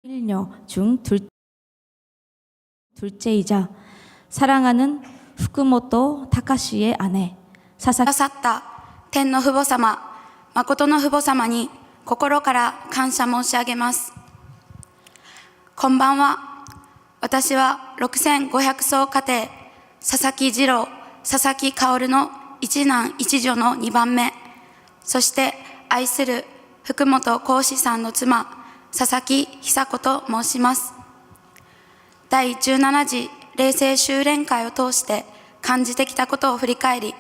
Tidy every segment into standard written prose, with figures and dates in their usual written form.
1녀 중 둘째이자 사랑하는 후쿠모토 타카시의 아내 くださった天の父母様、誠の父母様に心から感謝申し上げます。こんばんは。私は6500層家庭、佐々木二郎、佐々木薫の一男一女の2番目、そして愛する福本浩司さんの妻、佐々木久子と申します。第17次霊性修練会を通して感じてきたことを振り返り、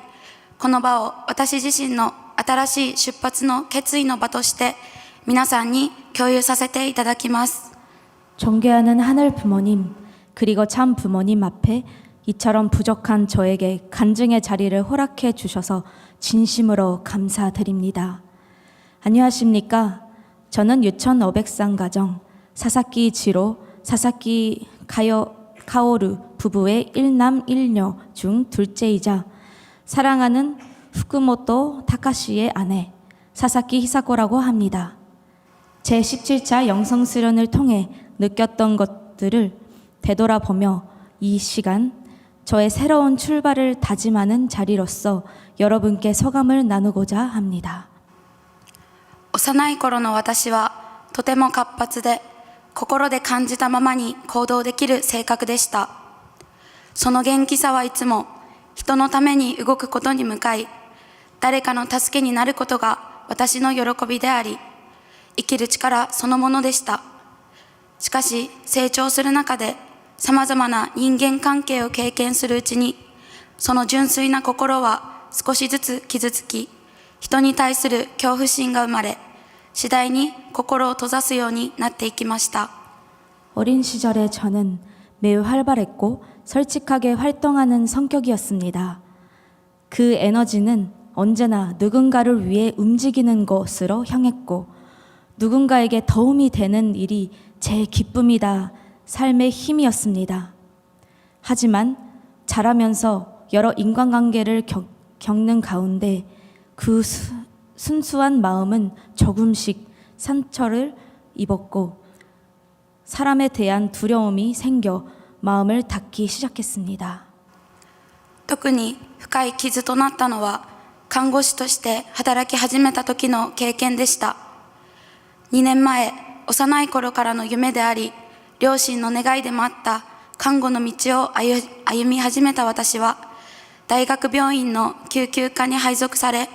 この場を私自身の新しい出発の決意の場として皆さんに共有させていただきます。 존경하는 하늘 부모님, 그리고 참 부모님 앞에 이처럼 부족한 저에게 간증의 자리를 허락해 주셔서 진심으로 감사드립니다. 안녕하십니까? 저는 유천 어백산 가정 사사키 지로, 사사키 카오루 부부의 1남 1녀 중 둘째이자 사랑하는 후쿠모토 타카시의 아내 사사키 히사코라고 합니다. 제 17차 영성수련을 통해 느꼈던 것들을 되돌아보며 이 시간 저의 새로운 출발을 다짐하는 자리로서 여러분께 소감을 나누고자 합니다. 幼い頃の私はとても活発で、心で感じたままに行動できる性格でした。その元気さはいつも人のために動くことに向かい、誰かの助けになることが私の喜びであり、生きる力そのものでした。しかし成長する中で様々な人間関係を経験するうちに、その純粋な心は少しずつ傷つき、人に対する恐怖心が生まれ、次第に心を閉ざすようになっていきました。 어린 시절에 저는 매우 활발했고 솔직하게 활동하는 성격이었습니다. 그 에너지는 언제나 누군가를 위해 움직이는 것으로 향했고 누군가에게 도움이 되는 일이 제 기쁨이다, 삶의 힘이었습니다. 하지만 자라면서 여러 인간관계를 겪는 가운데 그 순수한 마음은 조금씩 상처를 입었고 사람에 대한 두려움이 생겨 마음을 닫기 시작했습니다. 特に深い傷となったのは看護師として働き始めた時の経験でした。2年前、幼い頃からの夢であり、両親の願いでもあった看護の道を歩み始めた私は、大学病院の救急科に配属され、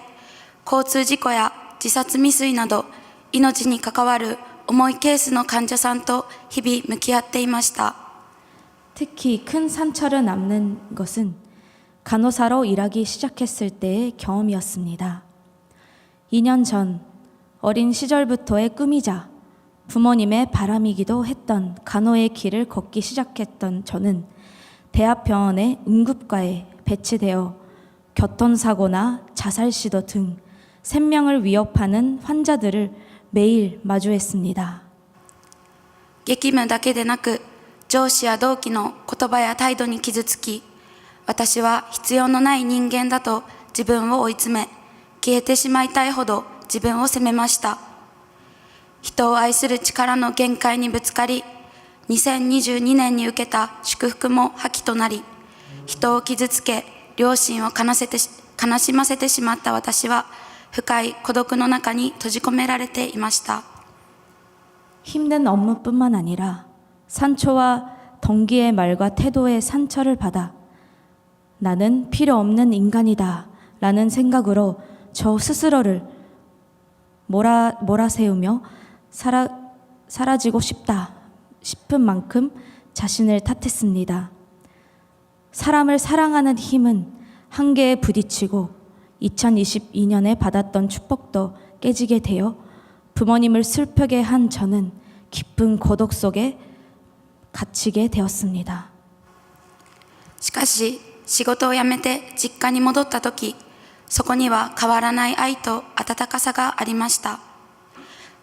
交通事故や自殺未遂など命に関わる重いケースの患者さんと日々向き合っていました。 특히 큰 상처를 남는 것은 간호사로 일하기 시작했을 때의 경험이었습니다. 2년 전 어린 시절부터의 꿈이자 부모님의 바람이기도 했던 간호의 길을 걷기 시작했던 저는 대학병원의 응급과에 배치되어 교통사고나 자살 시도 등 생명을 위협하는 환자들을 매일 마주했습니다. 激務だけでなく、上司や同期の言葉や態度に傷つき、私は必要のない人間だと自分を追い詰め、消えてしまいたいほど自分を責めました。人を愛する力の限界にぶつかり、2022年に受けた祝福も破棄となり、人を傷つけ、両親を悲しませてしまった私は、深い孤独の中に閉じ込められていました。 힘든 업무뿐만 아니라 상처와 동기의 말과 태도의 상처를 받아 나는 필요 없는 인간이다 라는 생각으로 저 스스로를 몰아세우며 사라지고 싶다 싶은 만큼 자신을 탓했습니다. 사람을 사랑하는 힘은 한계에 부딪히고 2022년에 받았던 축복도 깨지게 되어 부모님을 슬프게 한 저는 깊은 고독 속에 갇히게 되었습니다. しかし、仕事を辞めて実家に戻った時、そこには変わらない愛と温かさがありました。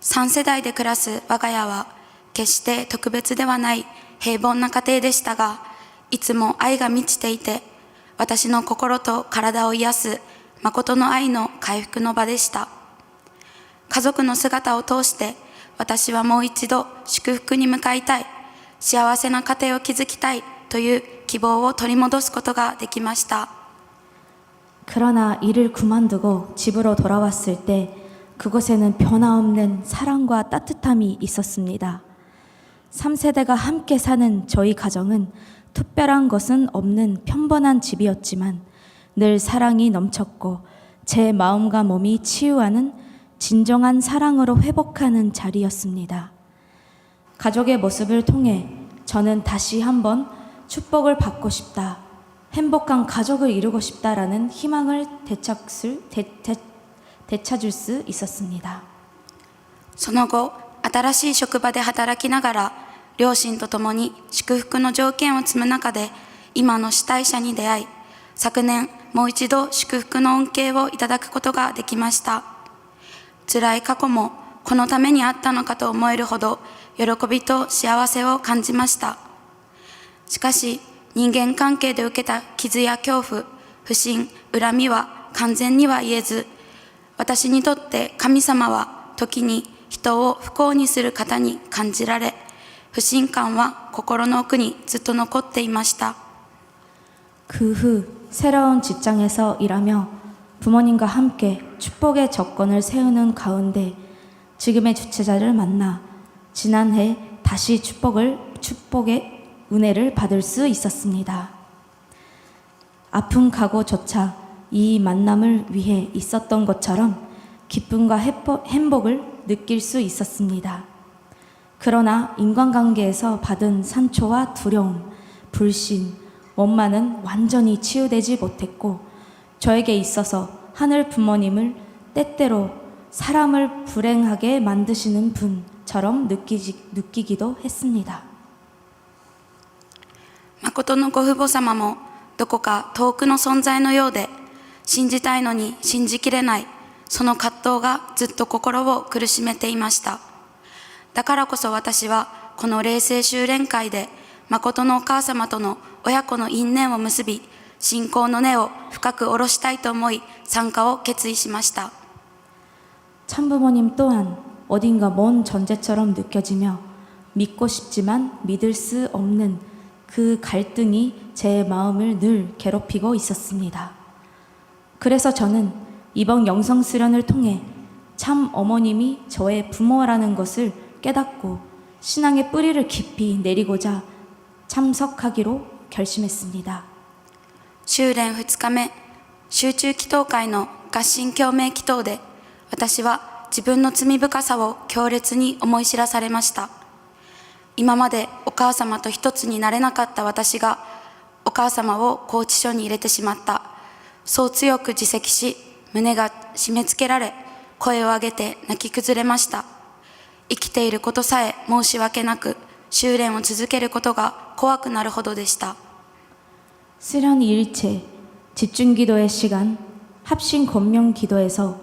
3世代で暮らす我が家は、決して特別ではない平凡な家庭でしたが、いつも愛が満ちていて、私の心と体を癒す誠の愛の回復の場でした。家族の姿を通して私はもう一度祝福に向かいたい、幸せな家庭を築きたいという希望を取り戻すことができました。 그러나 일을 그만두고 집으로 돌아왔을 때 그곳에는 변화없는 사랑과 따뜻함이 있었습니다. 3세대가 함께 사는 저희 가정은 특별한 것은 없는 평범한 집이었지만 늘 사랑이 넘쳤고 제 마음과 몸이 치유하는 진정한 사랑으로 회복하는 자리였습니다. 가족의 모습을 통해 저는 다시 한번 축복을 받고 싶다, 행복한 가족을 이루고 싶다라는 희망을 되찾을 수 있었습니다. その後、新しい職場で働きながら、両親と共に祝福の条件を積む中で、今の主体者に出会い、昨年もう一度祝福の恩恵をいただくことができました。辛い過去もこのためにあったのかと思えるほど、喜びと幸せを感じました。しかし、人間関係で受けた傷や恐怖、不信、恨みは完全には言えず、私にとって神様は時に人を不幸にする方に感じられ、不信感は心の奥にずっと残っていました。 그 후 새로운 직장에서 일하며 부모님과 함께 축복의 조건을 세우는 가운데 지금의 주체자를 만나 지난해 다시 축복의 은혜를 받을 수 있었습니다. 아픈 각오조차 이 만남을 위해 있었던 것처럼 기쁨과 행복을 느낄 수 있었습니다. 그러나 인간관계에서 받은 상처와 두려움, 불신, 원망은 완전히 치유되지 못했고 저에게 있어서 하늘 부모님을 때때로 사람을 불행하게 만드시는 분처럼 느끼기도 했습니다. 誠のご父母様もどこか遠くの存在のようで、信じたいのに信じきれない、その葛藤がずっと心を苦しめていました。だからこそ私はこの霊性修練会で誠のお母様との親子の因縁を結び、信仰の根を深く下ろしたいと思い参加を決意しました。 참부모님 또한 어딘가 먼 존재처럼 느껴지며 믿고 싶지만 믿을 수 없는 그 갈등이 제 마음을 늘 괴롭히고 있었습니다. 그래서 저는 이번 영성 수련을 통해 참 어머님이 저의 부모라는 것을 깨닫고 신앙의 뿌리를 깊이 내리고자 참석하기로 결심했습니다. 修練2日目、集中祈祷会の合心共鳴祈祷で、私は自分の罪深さを強烈に思い知らされました。今までお母様と一つになれなかった私が、お母様を拘置所に入れてしまった。そう強く自責し、胸が締め付けられ、声を上げて泣き崩れました。生きていることさえ申し訳なく、修練を続けることが怖くなるほどでした。 수련 2일째 집중기도의 시간, 합심 권명 기도에서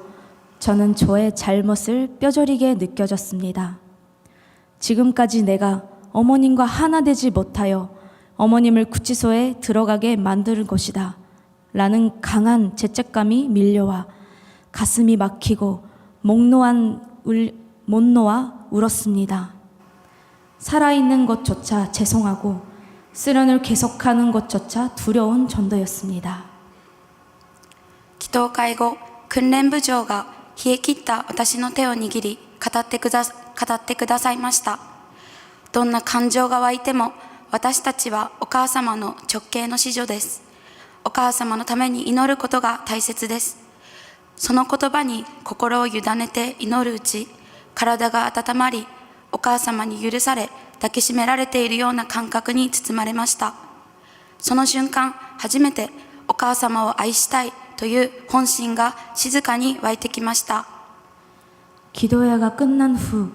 저는 저의 잘못을 뼈저리게 느껴졌습니다. 지금까지 내가 어머님과 하나 되지 못하여 어머님을 구치소에 들어가게 만들 것이다 라는 강한 죄책감이 밀려와 가슴이 막히고 못 놓아 울었습니다. 살아있는 것조차 죄송하고 수련을 계속하는 것조차 두려운 전도였습니다. 祈祷会後、訓練部長が冷え切った私の手を握り、語ってくださいました。どんな感情が湧いても、私たちはお母様の直系の子女です。お母様のために祈ることが大切です。その言葉に心を委ねて祈るうち、体が温まり、お母様に許され、抱きしめられているような感覚に包まれました。その瞬間、初めてお母様を愛したいという本心が静かに湧いてきました。 기도회가 끝난 후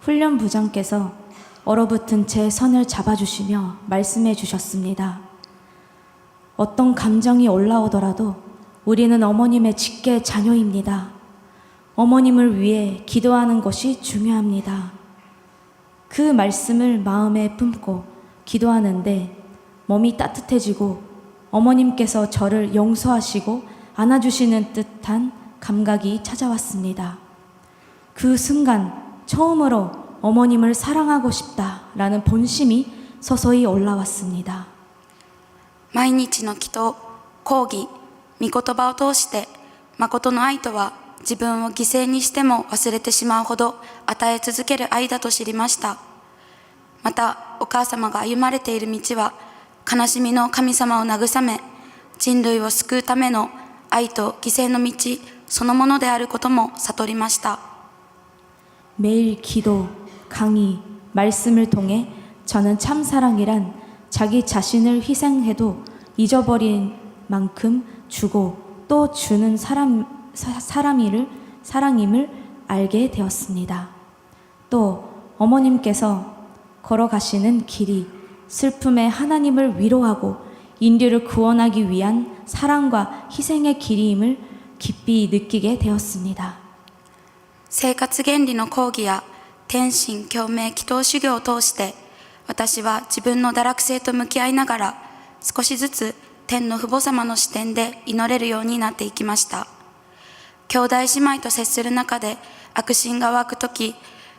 훈련 부장께서 얼어붙은 제 손을 잡아주시며 말씀해 주셨습니다. 어떤 감정이 올라오더라도 우리는 어머님의 직계 자녀입니다. 어머님을 위해 기도하는 것이 중요합니다. 그 말씀을 마음에 품고 기도하는데 몸이 따뜻해지고 어머님께서 저를 용서하시고 안아주시는 듯한 감각이 찾아왔습니다. 그 순간 처음으로 어머님을 사랑하고 싶다라는 본심이 서서히 올라왔습니다. 毎日の祈祷、講義、御言葉を通して、誠の愛とは自分を犠牲にしても忘れてしまうほど与え続ける愛だと知りました。また、お母様が歩まれている道は、悲しみの神様を慰め、人類を救うための愛と犠牲の道そのものであることも悟りました。 매일 기도, 강의, 말씀을 통해 저는 참사랑이란 자기 자신을 희생해도 잊어버린 만큼 주고 또 주는 사랑임을 알게 되었습니다. 또 어머님께서 걸어가시는 길이 슬픔의 하나님을 위로하고 인류를 구원하기 위한 사랑과 희생의 길임을 깊이 느끼게 되었습니다. 生活原理の講義や天心共鳴祈祷修行を通して、私は自分の堕落性と向き合いながら、少しずつ天の父母様の視点で祈れるようになっていきました。兄弟姉妹と接する中で悪心が湧くとき、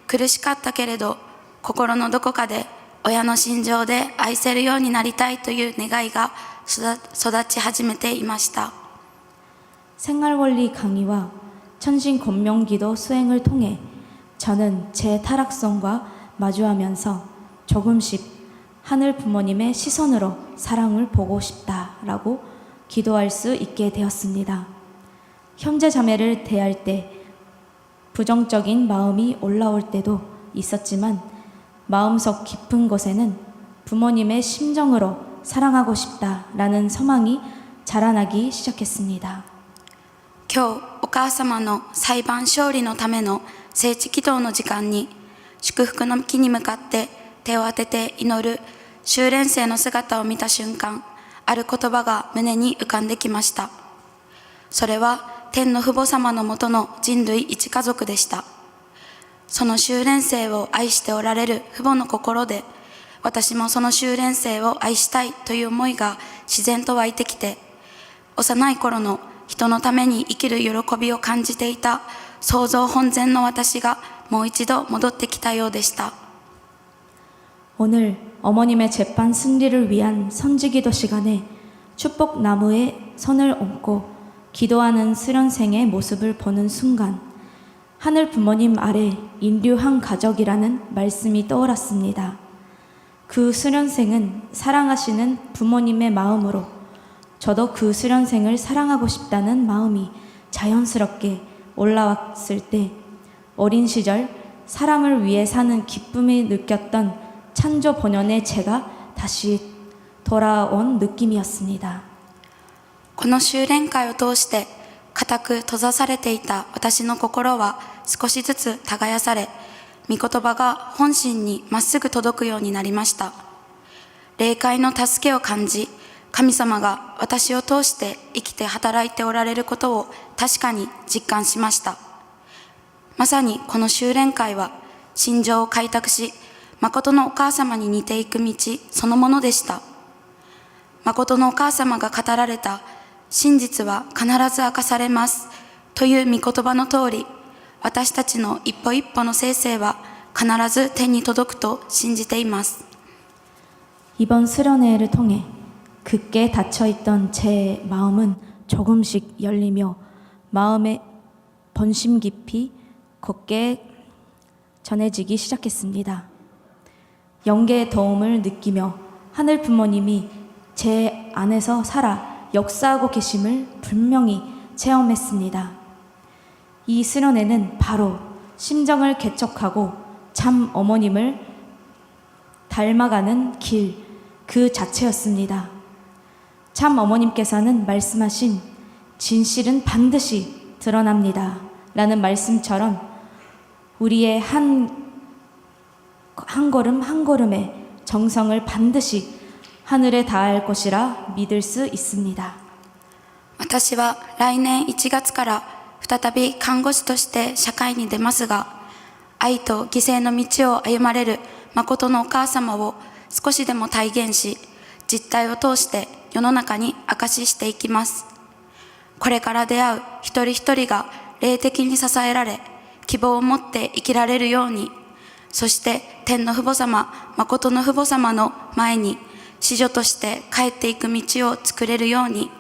苦しかったけれど、心のどこかで親の心情で愛せるようになりたいという願いが育ち始めていました。 생활원리 강의와 천신곤명기도 수행을 통해 저는 제 타락성과 마주하면서 조금씩 하늘 부모님의 시선으로 사랑을 보고 싶다라고 기도할 수 있게 되었습니다. 형제 자매를 대할 때 부정적인 마음이 올라올 때도 있었지만 마음속 깊은 곳에는 부모님의 심정으로 사랑하고 싶다라는 소망이 자라나기 시작했습니다. 今日お母様の裁判勝利のための聖地祈祷の時間に、祝福の木に向かって手を当てて祈る修練生の姿を見た瞬間、ある言葉が胸に浮かんできました。それは天の父母様のもとの人類一家族でした。その修練生を愛しておられる父母の心で、私もその修練生を愛したいという思いが自然と湧いてきて、幼い頃の人のために生きる喜びを感じていた創造本然の私がもう一度戻ってきたようでした。 오늘 어머님의 재판 승리를 위한 선지기도 시간에 축복나무에 손을 얹고 기도하는 수련생의 모습을 보는 순간 하늘 부모님 아래 인류 한 가족이라는 말씀이 떠올랐습니다. 그 수련생은 사랑하시는 부모님의 마음으로 저도 그 수련생을 사랑하고 싶다는 마음이 자연스럽게 올라왔을 때 어린 시절 사람을 위해 사는 기쁨을 느꼈던 찬조 본연의 제가 다시 돌아온 느낌이었습니다. この修練会を通して固く閉ざされていた私の心は少しずつ耕され、御言葉が本心にまっすぐ届くようになりました。霊界の助けを感じ、神様が私を通して生きて働いておられることを確かに実感しました。まさにこの修練会は心情を開拓し、誠のお母様に似ていく道そのものでした。誠のお母様が語られた真実は必ず明かされますという御言葉の通り、私たちの一歩一歩の生成は必ず天に届くと信じています。 이번 수련회를 통해 굳게 닫혀있던 제 마음은 조금씩 열리며 마음의 번심 깊이 걷게 전해지기 시작했습니다. 영계의 도움을 느끼며 하늘 부모님이 제 안에서 살아 역사하고 계심을 분명히 체험했습니다. 이 수련회는 바로 심정을 개척하고 참 어머님을 닮아가는 길 그 자체였습니다. 참 어머님께서는 말씀하신 진실은 반드시 드러납니다 라는 말씀처럼 우리의 한 걸음 한 걸음의 정성을 반드시 하늘에 닿을 것이라 믿을 수 있습니다. 私は来年1月から再び看護師として社会に出ますが、愛と犠牲の道を歩まれる誠のお母様を少しでも体現し、実態を通して世の中に証ししていきます。これから出会う一人一人が霊的に支えられ、希望を持って生きられるように、そして天の父母様、誠の父母様の前に子女として帰っていく道を作れるように、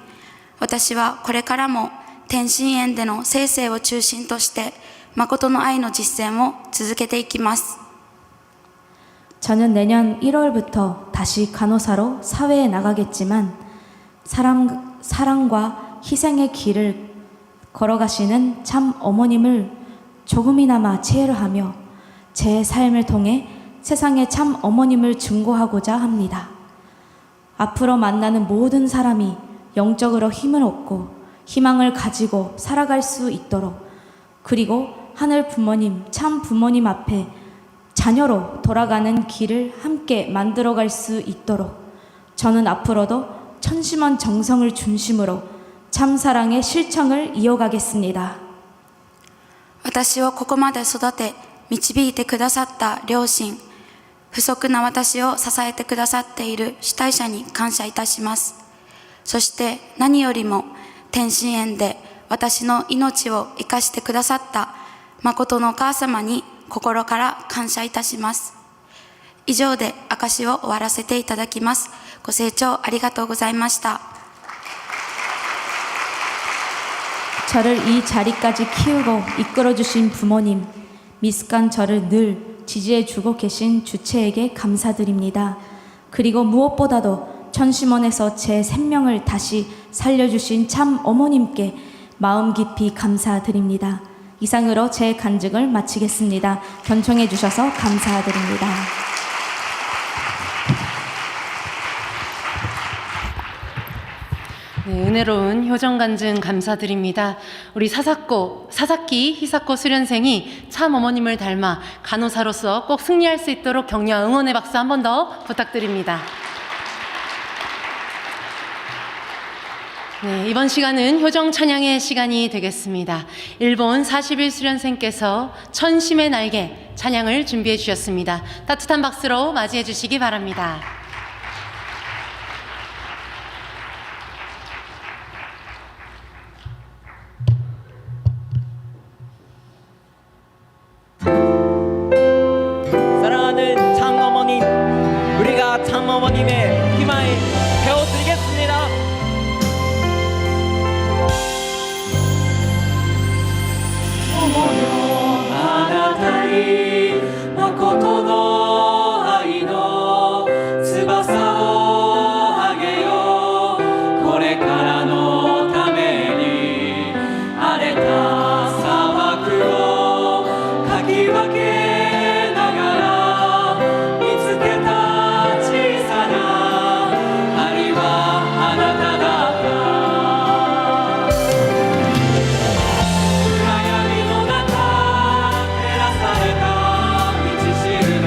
私はこれからも天津園での生成を中心として誠の愛の実践を続けていきます。 저는 내년 1월부터 다시 간호사로 사회에 나가겠지만 사랑과 희생의 길을 걸어가시는 참 어머님을 조금이나마 체험하며 제 삶을 통해 세상의 참 어머님을 증거하고자 합니다. 앞으로 만나는 모든 사람이 영적으로 힘을 얻고 희망을 가지고 살아갈 수 있도록, 그리고 하늘 부모님, 참 부모님 앞에 자녀로 돌아가는 길을 함께 만들어갈 수 있도록 저는 앞으로도 천심원 정성을 중심으로 참사랑의 실천을 이어가겠습니다. 私をここまで育て導いてくださった両親、不足な私を支えてくださっている主体者に感謝いたします。そして何よりも天津園で私の命を生かしてくださった誠のお母様に心から感謝いたします。以上で証しを終わらせていただきます。ご清聴ありがとうございました。 저를 이 자리까지 키우고 이끌어주신 부모님, 미숙한 저를 늘 지지해주고 계신 주체에게 감사드립니다. 그리고 무엇보다도 천심원에서 제 생명을 다시 살려주신 참 어머님께 마음 깊이 감사드립니다. 이상으로 제 간증을 마치겠습니다. 경청해 주셔서 감사드립니다. 네, 은혜로운 효정 간증 감사드립니다. 우리 사사키 히사코 수련생이 참 어머님을 닮아 간호사로서 꼭 승리할 수 있도록 격려와 응원의 박수 한 번 더 부탁드립니다. 네, 이번 시간은 효정 찬양의 시간이 되겠습니다. 일본 41 수련생께서 천심의 날개 찬양을 준비해 주셨습니다. 따뜻한 박수로 맞이해 주시기 바랍니다. 사랑하는 참 어머님, 우리가 참 어머님의 희망을 배워드리겠습니다. あなたに誠の愛の翼をあげよう。これからのために荒れた砂漠をかき分けながら見つけた小さな針はあなただった。暗闇の中照らされた道しるべ、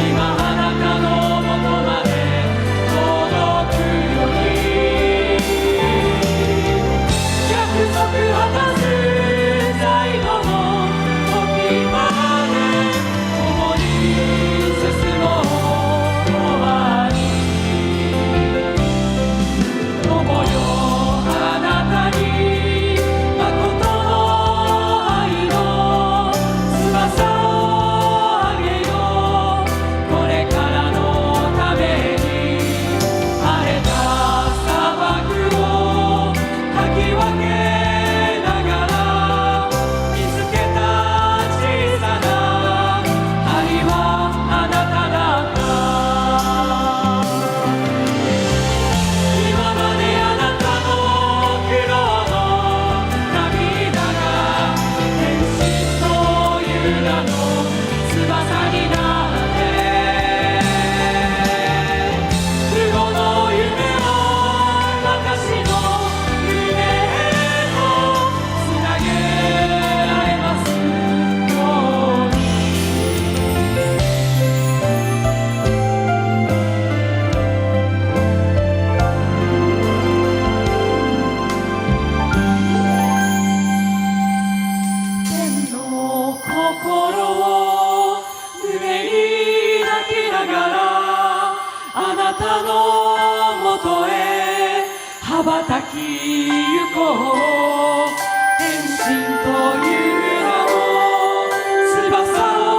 今あなたの元まで届くように。約束果たす最後の時まで共に進もう。永遠に友よ、あなたに誠の愛の翼をあげよう。これからのために荒れた砂漠をかき分けながら見つけた小さな針はあなただった。今まであなたの苦労の涙が天使という名の翼になって不後の夢を私の夢へとつなげられますように。天の心を胸に抱きながらあなたのもとへ羽ばたきゆこう。天心という名の翼を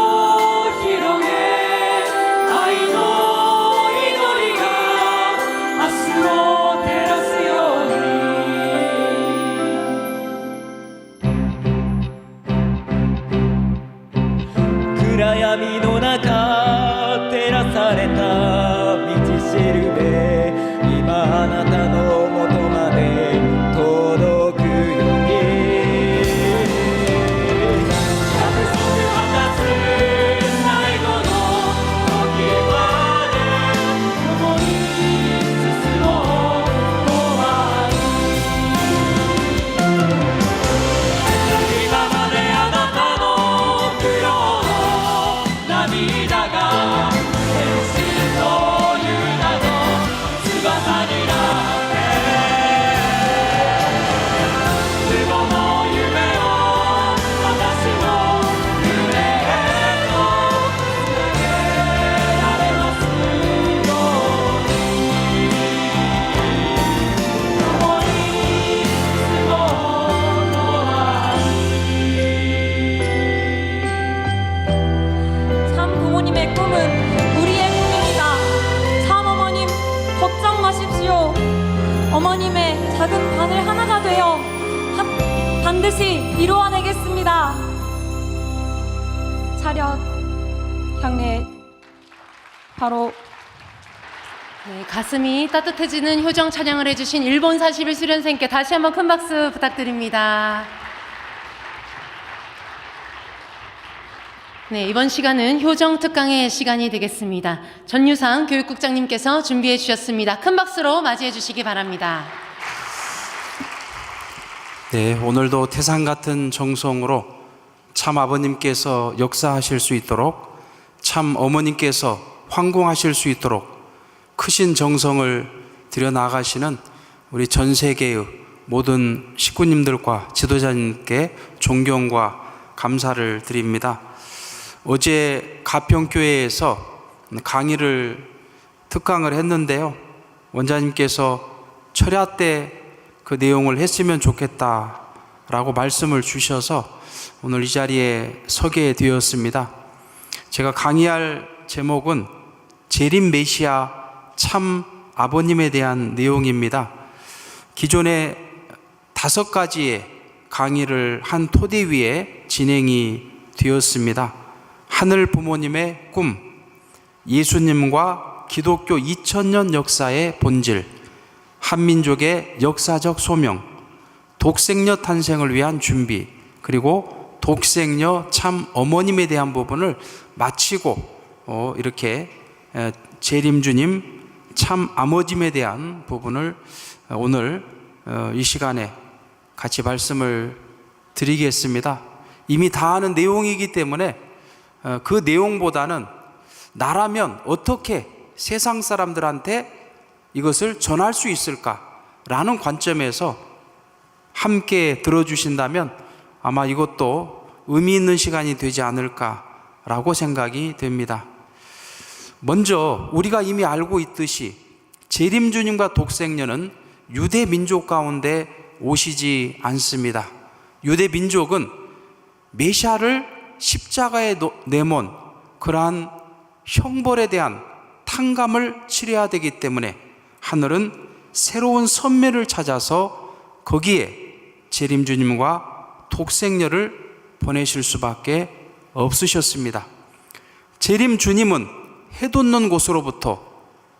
반드시 이루어내겠습니다. 차렷 향례 바로 네, 가슴이 따뜻해지는 효정 찬양을 해주신 일본 41 수련생께 다시 한번 큰 박수 부탁드립니다. 네, 이번 시간은 효정 특강의 시간이 되겠습니다. 전유상 교육국장님께서 준비해 주셨습니다. 큰 박수로 맞이해 주시기 바랍니다. 네, 오늘도 태산 같은 정성으로 참 아버님께서 역사하실 수 있도록, 참 어머님께서 황공하실 수 있도록 크신 정성을 들여 나가시는 우리 전 세계의 모든 식구님들과 지도자님께 존경과 감사를 드립니다. 어제 가평교회에서 특강을 했는데요. 원장님께서 철야 때 그 내용을 했으면 좋겠다라고 말씀을 주셔서 오늘 이 자리에 서게 되었습니다. 제가 강의할 제목은 재림 메시아 참 아버님에 대한 내용입니다. 기존에 5가지의 강의를 한 토대 위에 진행이 되었습니다. 하늘 부모님의 꿈, 예수님과 기독교 2000년 역사의 본질, 한민족의 역사적 소명, 독생녀 탄생을 위한 준비, 그리고 독생녀 참 어머님에 대한 부분을 마치고 이렇게 재림주님 참 아버짐에 대한 부분을 오늘 이 시간에 같이 말씀을 드리겠습니다. 이미 다 아는 내용이기 때문에 그 내용보다는 나라면 어떻게 세상 사람들한테 이것을 전할 수 있을까라는 관점에서 함께 들어주신다면 아마 이것도 의미 있는 시간이 되지 않을까라고 생각이 됩니다. 먼저 우리가 이미 알고 있듯이 재림주님과 독생녀는 유대 민족 가운데 오시지 않습니다. 유대 민족은 메시아를 십자가에 내몬 그러한 형벌에 대한 탕감을 치러야 되기 때문에 하늘은 새로운 선매를 찾아서 거기에 재림주님과 독생녀를 보내실 수밖에 없으셨습니다. 재림주님은 해 돋는 곳으로부터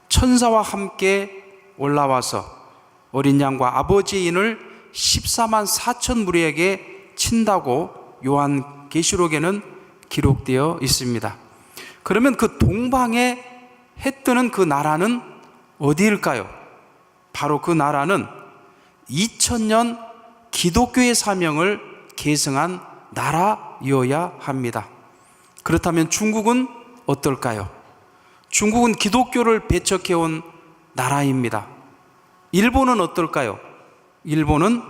천사와 함께 올라와서 어린 양과 아버지의 인을 14만 4천 무리에게 친다고 요한계시록에는 기록되어 있습니다. 그러면 그 동방에 해 뜨는 그 나라는 어디일까요? 바로 그 나라는 2000년 기독교의 사명을 계승한 나라여야 합니다. 그렇다면 중국은 어떨까요? 중국은 기독교를 배척해온 나라입니다. 일본은 어떨까요? 일본은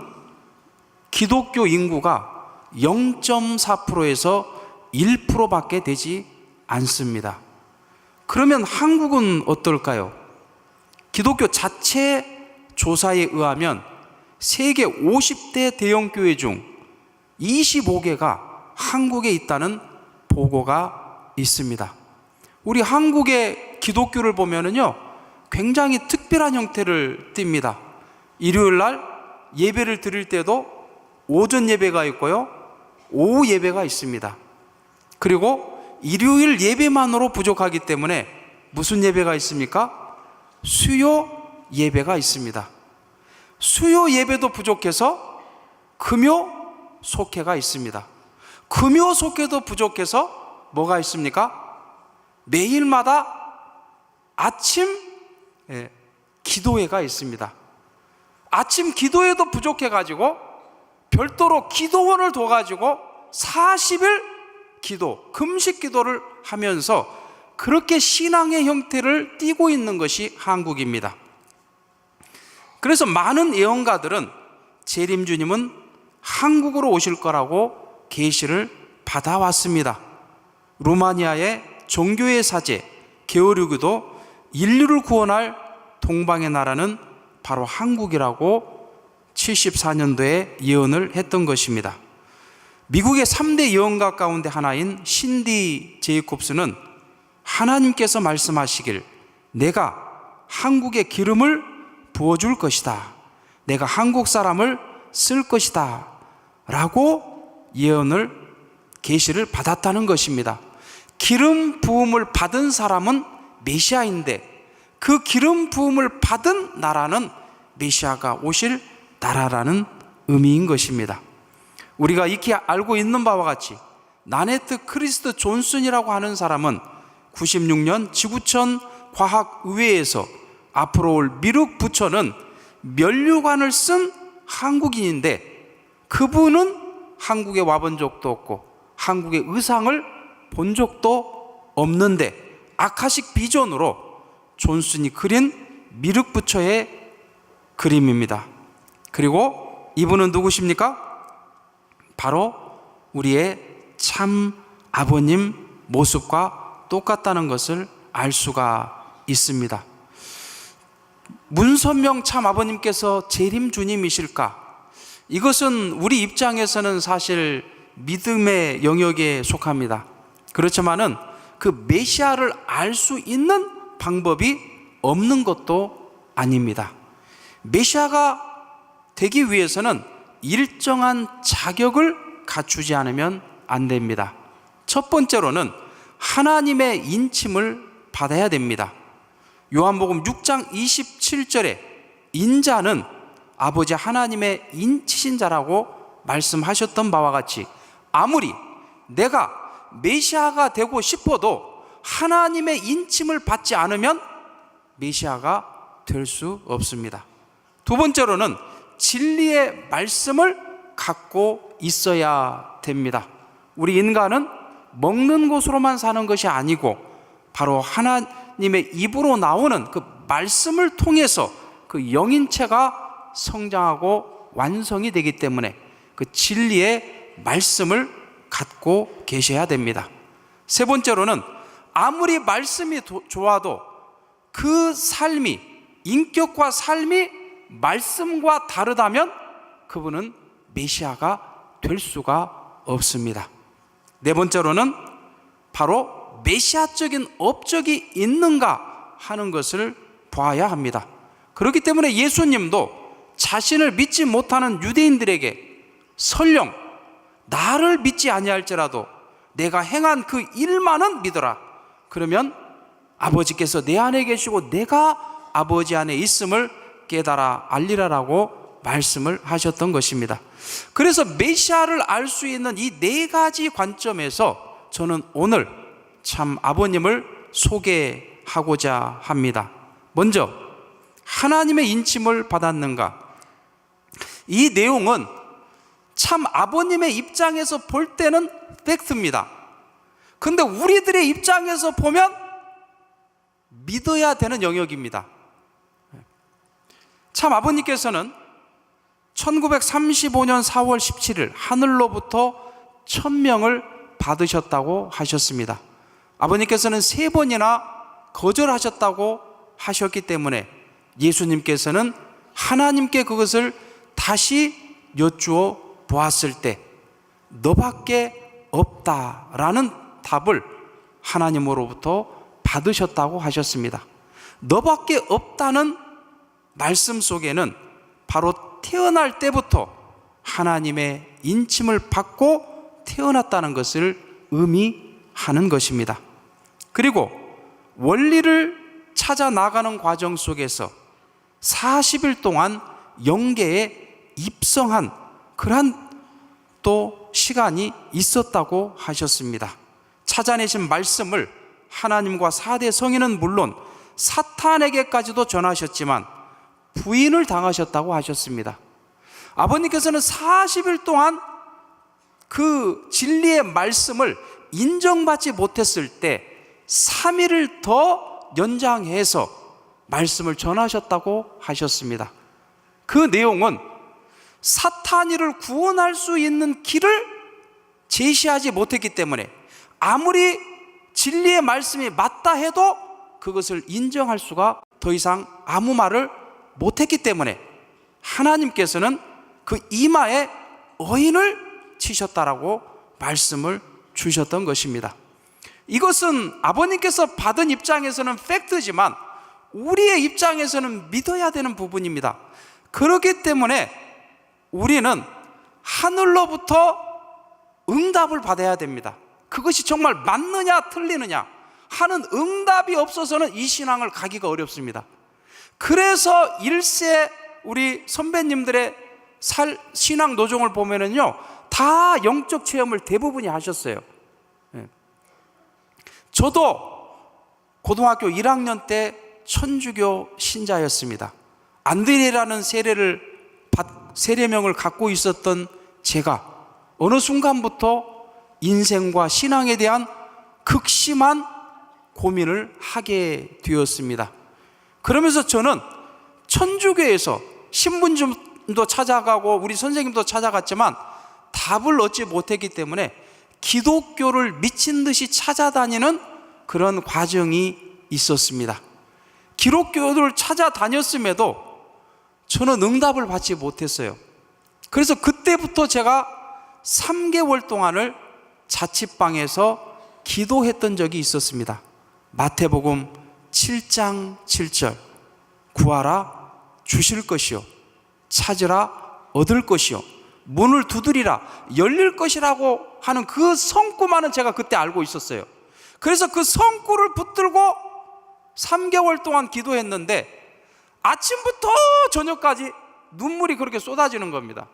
기독교 인구가 0.4%에서 1%밖에 되지 않습니다. 그러면 한국은 어떨까요? 기독교 자체 조사에 의하면 세계 50대 대형교회 중 25개가 한국에 있다는 보고가 있습니다. 우리 한국의 기독교를 보면은요, 굉장히 특별한 형태를 띱니다. 일요일 날 예배를 드릴 때도 오전 예배가 있고요, 오후 예배가 있습니다. 그리고 일요일 예배만으로 부족하기 때문에 무슨 예배가 있습니까? 수요 예배가 있습니다. 수요 예배도 부족해서 금요 속회가 있습니다. 금요 속회도 부족해서 뭐가 있습니까? 매일마다 아침 기도회가 있습니다. 아침 기도회도 부족해가지고 별도로 기도원을 둬가지고 40일 기도, 금식 기도를 하면서 그렇게 신앙의 형태를 띠고 있는 것이 한국입니다. 그래서 많은 예언가들은 재림주님은 한국으로 오실 거라고 계시를 받아왔습니다. 루마니아의 종교의 사제 게오르그도 인류를 구원할 동방의 나라는 바로 한국이라고 74년도에 예언을 했던 것입니다. 미국의 3대 예언가 가운데 하나인 신디 제이콥스는 하나님께서 말씀하시길 내가 한국에 기름을 부어줄 것이다, 내가 한국 사람을 쓸 것이다 라고 예언을 계시를 받았다는 것입니다. 기름 부음을 받은 사람은 메시아인데 그 기름 부음을 받은 나라는 메시아가 오실 나라라는 의미인 것입니다. 우리가 익히 알고 있는 바와 같이 나네트 크리스트 존슨이라고 하는 사람은 96년 지구촌 과학의회에서 앞으로 올 미륵 부처는 면류관을 쓴 한국인인데 그분은 한국에 와본 적도 없고 한국의 의상을 본 적도 없는데 아카식 비전으로 존슨이 그린 미륵 부처의 그림입니다. 그리고 이분은 누구십니까? 바로 우리의 참 아버님 모습과 똑같다는 것을 알 수가 있습니다. 문선명 참 아버님께서 재림 주님이실까? 이것은 우리 입장에서는 사실 믿음의 영역에 속합니다. 그렇지만은 그 메시아를 알 수 있는 방법이 없는 것도 아닙니다. 메시아가 되기 위해서는 일정한 자격을 갖추지 않으면 안 됩니다. 첫 번째로는 하나님의 인침을 받아야 됩니다. 요한복음 6장 27절에 인자는 아버지 하나님의 인치신 자라고 말씀하셨던 바와 같이 아무리 내가 메시아가 되고 싶어도 하나님의 인침을 받지 않으면 메시아가 될 수 없습니다. 두 번째로는 진리의 말씀을 갖고 있어야 됩니다. 우리 인간은 먹는 것으로만 사는 것이 아니고 바로 하나님의 입으로 나오는 그 말씀을 통해서 그 영인체가 성장하고 완성이 되기 때문에 그 진리의 말씀을 갖고 계셔야 됩니다. 세 번째로는 아무리 말씀이 좋아도 그 삶이 인격과 삶이 말씀과 다르다면 그분은 메시아가 될 수가 없습니다. 네 번째로는 바로 메시아적인 업적이 있는가 하는 것을 봐야 합니다. 그렇기 때문에 예수님도 자신을 믿지 못하는 유대인들에게 설령 나를 믿지 아니할지라도 내가 행한 그 일만은 믿어라. 그러면 아버지께서 내 안에 계시고 내가 아버지 안에 있음을 깨달아 알리라라고 말씀을 하셨던 것입니다. 그래서 메시아를 알 수 있는 이 네 가지 관점에서 저는 오늘 참 아버님을 소개하고자 합니다. 먼저 하나님의 인침을 받았는가? 이 내용은 참 아버님의 입장에서 볼 때는 팩트입니다. 근데 우리들의 입장에서 보면 믿어야 되는 영역입니다. 참 아버님께서는 1935년 4월 17일 하늘로부터 천명을 받으셨다고 하셨습니다. 아버님께서는 3번이나 거절하셨다고 하셨기 때문에 예수님께서는 하나님께 그것을 다시 여쭈어 보았을 때 너밖에 없다라는 답을 하나님으로부터 받으셨다고 하셨습니다. 너밖에 없다는 말씀 속에는 바로 태어날 때부터 하나님의 인침을 받고 태어났다는 것을 의미하는 것입니다. 그리고 원리를 찾아 나가는 과정 속에서 40일 동안 영계에 입성한 그러한 또 시간이 있었다고 하셨습니다. 찾아내신 말씀을 하나님과 4대 성인은 물론 사탄에게까지도 전하셨지만 부인을 당하셨다고 하셨습니다. 아버님께서는 40일 동안 그 진리의 말씀을 인정받지 못했을 때 3일을 더 연장해서 말씀을 전하셨다고 하셨습니다. 그 내용은 사탄이를 구원할 수 있는 길을 제시하지 못했기 때문에 아무리 진리의 말씀이 맞다 해도 그것을 인정할 수가 더 이상 아무 말을 못했기 때문에 하나님께서는 그 이마에 어인을 치셨다라고 말씀을 주셨던 것입니다. 이것은 아버님께서 받은 입장에서는 팩트지만 우리의 입장에서는 믿어야 되는 부분입니다. 그렇기 때문에 우리는 하늘로부터 응답을 받아야 됩니다. 그것이 정말 맞느냐 틀리느냐 하는 응답이 없어서는 이 신앙을 가기가 어렵습니다. 그래서 1세 우리 선배님들의 신앙 노정을 보면은요, 다 영적 체험을 대부분이 하셨어요. 저도 고등학교 1학년 때 천주교 신자였습니다. 안드레라는 세례명을 갖고 있었던 제가 어느 순간부터 인생과 신앙에 대한 극심한 고민을 하게 되었습니다. 그러면서 저는 천주교에서 신분좀도 찾아가고 우리 선생님도 찾아갔지만 답을 얻지 못했기 때문에 기독교를 미친 듯이 찾아다니는 그런 과정이 있었습니다. 기독교를 찾아다녔음에도 저는 응답을 받지 못했어요. 그래서 그때부터 제가 3개월 동안을 자취방에서 기도했던 적이 있었습니다. 마태복음 7장 7절, 구하라 주실 것이요, 찾으라 얻을 것이요, 문을 두드리라 열릴 것이라고 하는 그 성구만은 제가 그때 알고 있었어요. 그래서 그 성구를 붙들고 3개월 동안 기도했는데 아침부터 저녁까지 눈물이 그렇게 쏟아지는 겁니다.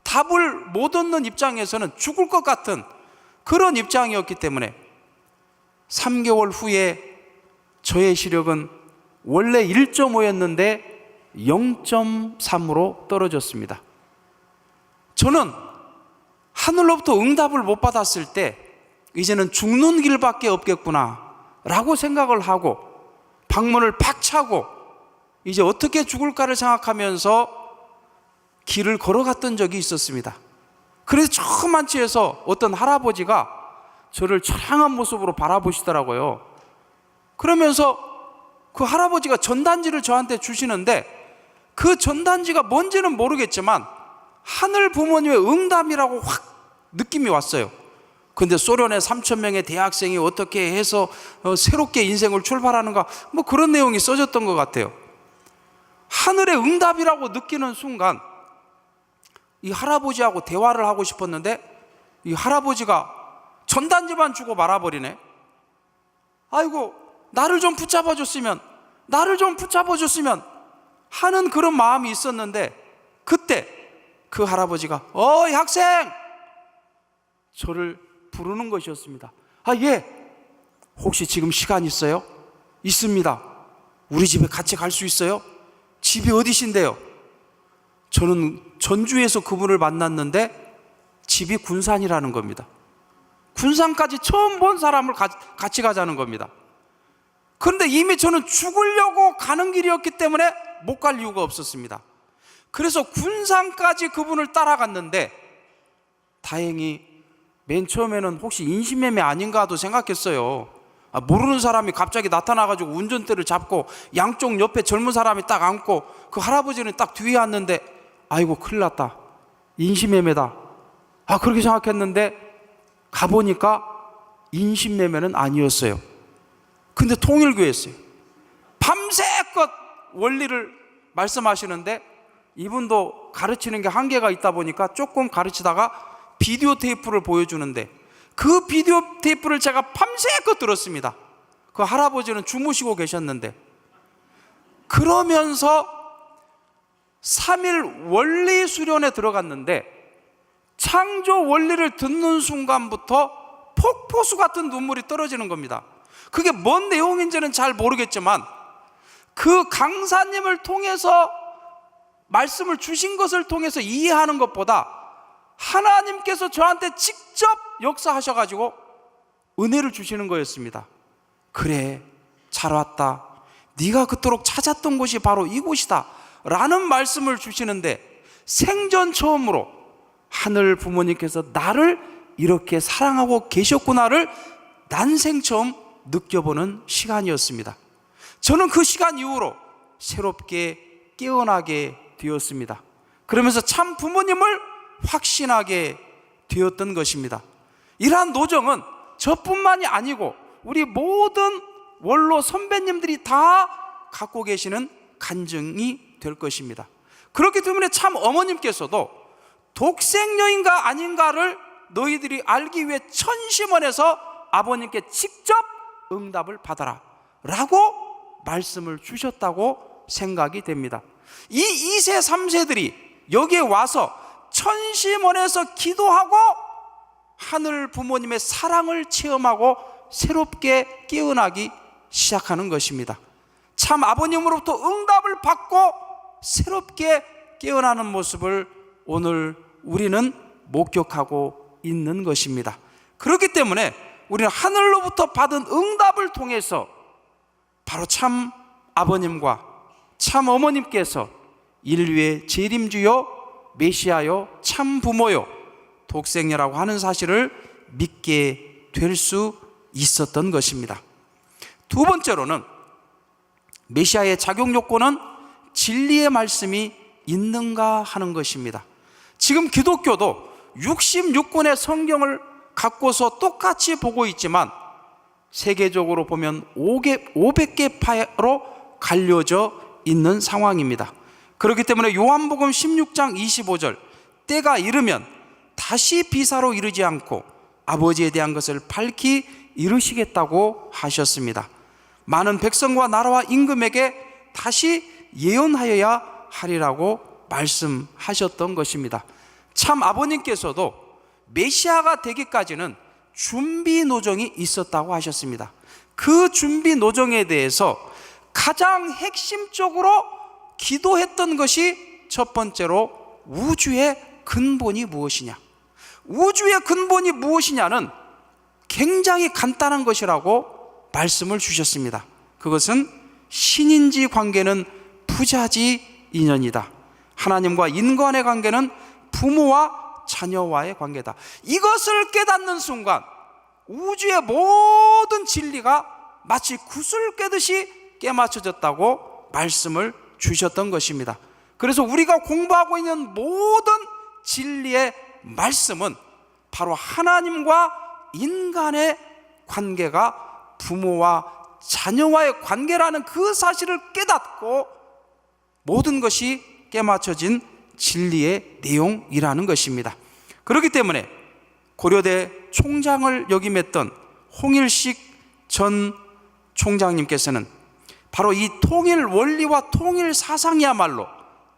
답을 못 얻는 입장에서는 죽을 것 같은 그런 입장이었기 때문에 3개월 후에 저의 시력은 원래 1.5였는데 0.3으로 떨어졌습니다. 저는 하늘로부터 응답을 못 받았을 때 이제는 죽는 길밖에 없겠구나 라고 생각을 하고 방문을 팍 차고 이제 어떻게 죽을까를 생각하면서 길을 걸어갔던 적이 있었습니다. 그래서 처음 한치에서 어떤 할아버지가 저를 처량한 모습으로 바라보시더라고요. 그러면서 그 할아버지가 전단지를 저한테 주시는데 그 전단지가 뭔지는 모르겠지만 하늘 부모님의 응답이라고 확 느낌이 왔어요. 근데 소련의 3,000명의 대학생이 어떻게 해서 새롭게 인생을 출발하는가 뭐 그런 내용이 써졌던 것 같아요. 하늘의 응답이라고 느끼는 순간 이 할아버지하고 대화를 하고 싶었는데 이 할아버지가 전단지만 주고 말아버리네. 아이고 나를 좀 붙잡아 줬으면 하는 그런 마음이 있었는데 그때 그 할아버지가 어이 학생! 저를 부르는 것이었습니다. 아, 예. 혹시 지금 시간 있어요? 있습니다. 우리 집에 같이 갈 수 있어요? 집이 어디신데요? 저는 전주에서 그분을 만났는데 집이 군산이라는 겁니다. 군산까지 처음 본 사람을 같이 가자는 겁니다. 그런데 이미 저는 죽으려고 가는 길이었기 때문에 못 갈 이유가 없었습니다. 그래서 군산까지 그분을 따라갔는데 다행히 맨 처음에는 혹시 인신매매 아닌가도 생각했어요. 모르는 사람이 갑자기 나타나가지고 운전대를 잡고 양쪽 옆에 젊은 사람이 딱 앉고 그 할아버지는 딱 뒤에 앉는데 아이고 큰일 났다, 인신매매다, 그렇게 생각했는데 가보니까 인신매매는 아니었어요. 근데 통일교였어요. 밤새껏 원리를 말씀하시는데 이분도 가르치는 게 한계가 있다 보니까 조금 가르치다가 비디오 테이프를 보여주는데 그 비디오 테이프를 제가 밤새껏 들었습니다. 그 할아버지는 주무시고 계셨는데 그러면서 3일 원리 수련에 들어갔는데 창조 원리를 듣는 순간부터 폭포수 같은 눈물이 떨어지는 겁니다. 그게 뭔 내용인지는 잘 모르겠지만 그 강사님을 통해서 말씀을 주신 것을 통해서 이해하는 것보다 하나님께서 저한테 직접 역사하셔가지고 은혜를 주시는 거였습니다. 그래, 잘 왔다. 네가 그토록 찾았던 곳이 바로 이곳이다 라는 말씀을 주시는데 생전 처음으로 하늘 부모님께서 나를 이렇게 사랑하고 계셨구나를 난생 처음 느껴보는 시간이었습니다. 저는 그 시간 이후로 새롭게 깨어나게 되었습니다. 그러면서 참 부모님을 확신하게 되었던 것입니다. 이러한 노정은 저뿐만이 아니고 우리 모든 원로 선배님들이 다 갖고 계시는 간증이 될 것입니다. 그렇기 때문에 참 어머님께서도 독생 여인가 아닌가를 너희들이 알기 위해 천심원에서 아버님께 직접 응답을 받아라 라고 말씀을 주셨다고 생각이 됩니다. 이 2세 3세들이 여기에 와서 천심원에서 기도하고 하늘 부모님의 사랑을 체험하고 새롭게 깨어나기 시작하는 것입니다. 참 아버님으로부터 응답을 받고 새롭게 깨어나는 모습을 오늘 우리는 목격하고 있는 것입니다. 그렇기 때문에 우리는 하늘로부터 받은 응답을 통해서 바로 참 아버님과 참 어머님께서 인류의 재림주요 메시아요 참 부모요 독생녀라고 하는 사실을 믿게 될 수 있었던 것입니다. 두 번째로는 메시아의 작용 요건은 진리의 말씀이 있는가 하는 것입니다. 지금 기독교도 66권의 성경을 갖고서 똑같이 보고 있지만 세계적으로 보면 500개 파로 갈려져 있는 상황입니다. 그렇기 때문에 요한복음 16장 25절 때가 이르면 다시 비사로 이르지 않고 아버지에 대한 것을 밝히 이루시겠다고 하셨습니다. 많은 백성과 나라와 임금에게 다시 예언하여야 하리라고 말씀하셨던 것입니다. 참 아버님께서도 메시아가 되기까지는 준비 노정이 있었다고 하셨습니다. 그 준비 노정에 대해서 가장 핵심적으로 기도했던 것이 첫 번째로 우주의 근본이 무엇이냐, 우주의 근본이 무엇이냐는 굉장히 간단한 것이라고 말씀을 주셨습니다. 그것은 신인지 관계는 부자지 인연이다. 하나님과 인간의 관계는 부모와 자녀와의 관계다. 이것을 깨닫는 순간 우주의 모든 진리가 마치 구슬 깨듯이 깨맞춰졌다고 말씀을 주셨던 것입니다. 그래서 우리가 공부하고 있는 모든 진리의 말씀은 바로 하나님과 인간의 관계가 부모와 자녀와의 관계라는 그 사실을 깨닫고 모든 것이 깨맞춰진 진리의 내용이라는 것입니다. 그렇기 때문에 고려대 총장을 역임했던 홍일식 전 총장님께서는 바로 이 통일 원리와 통일 사상이야말로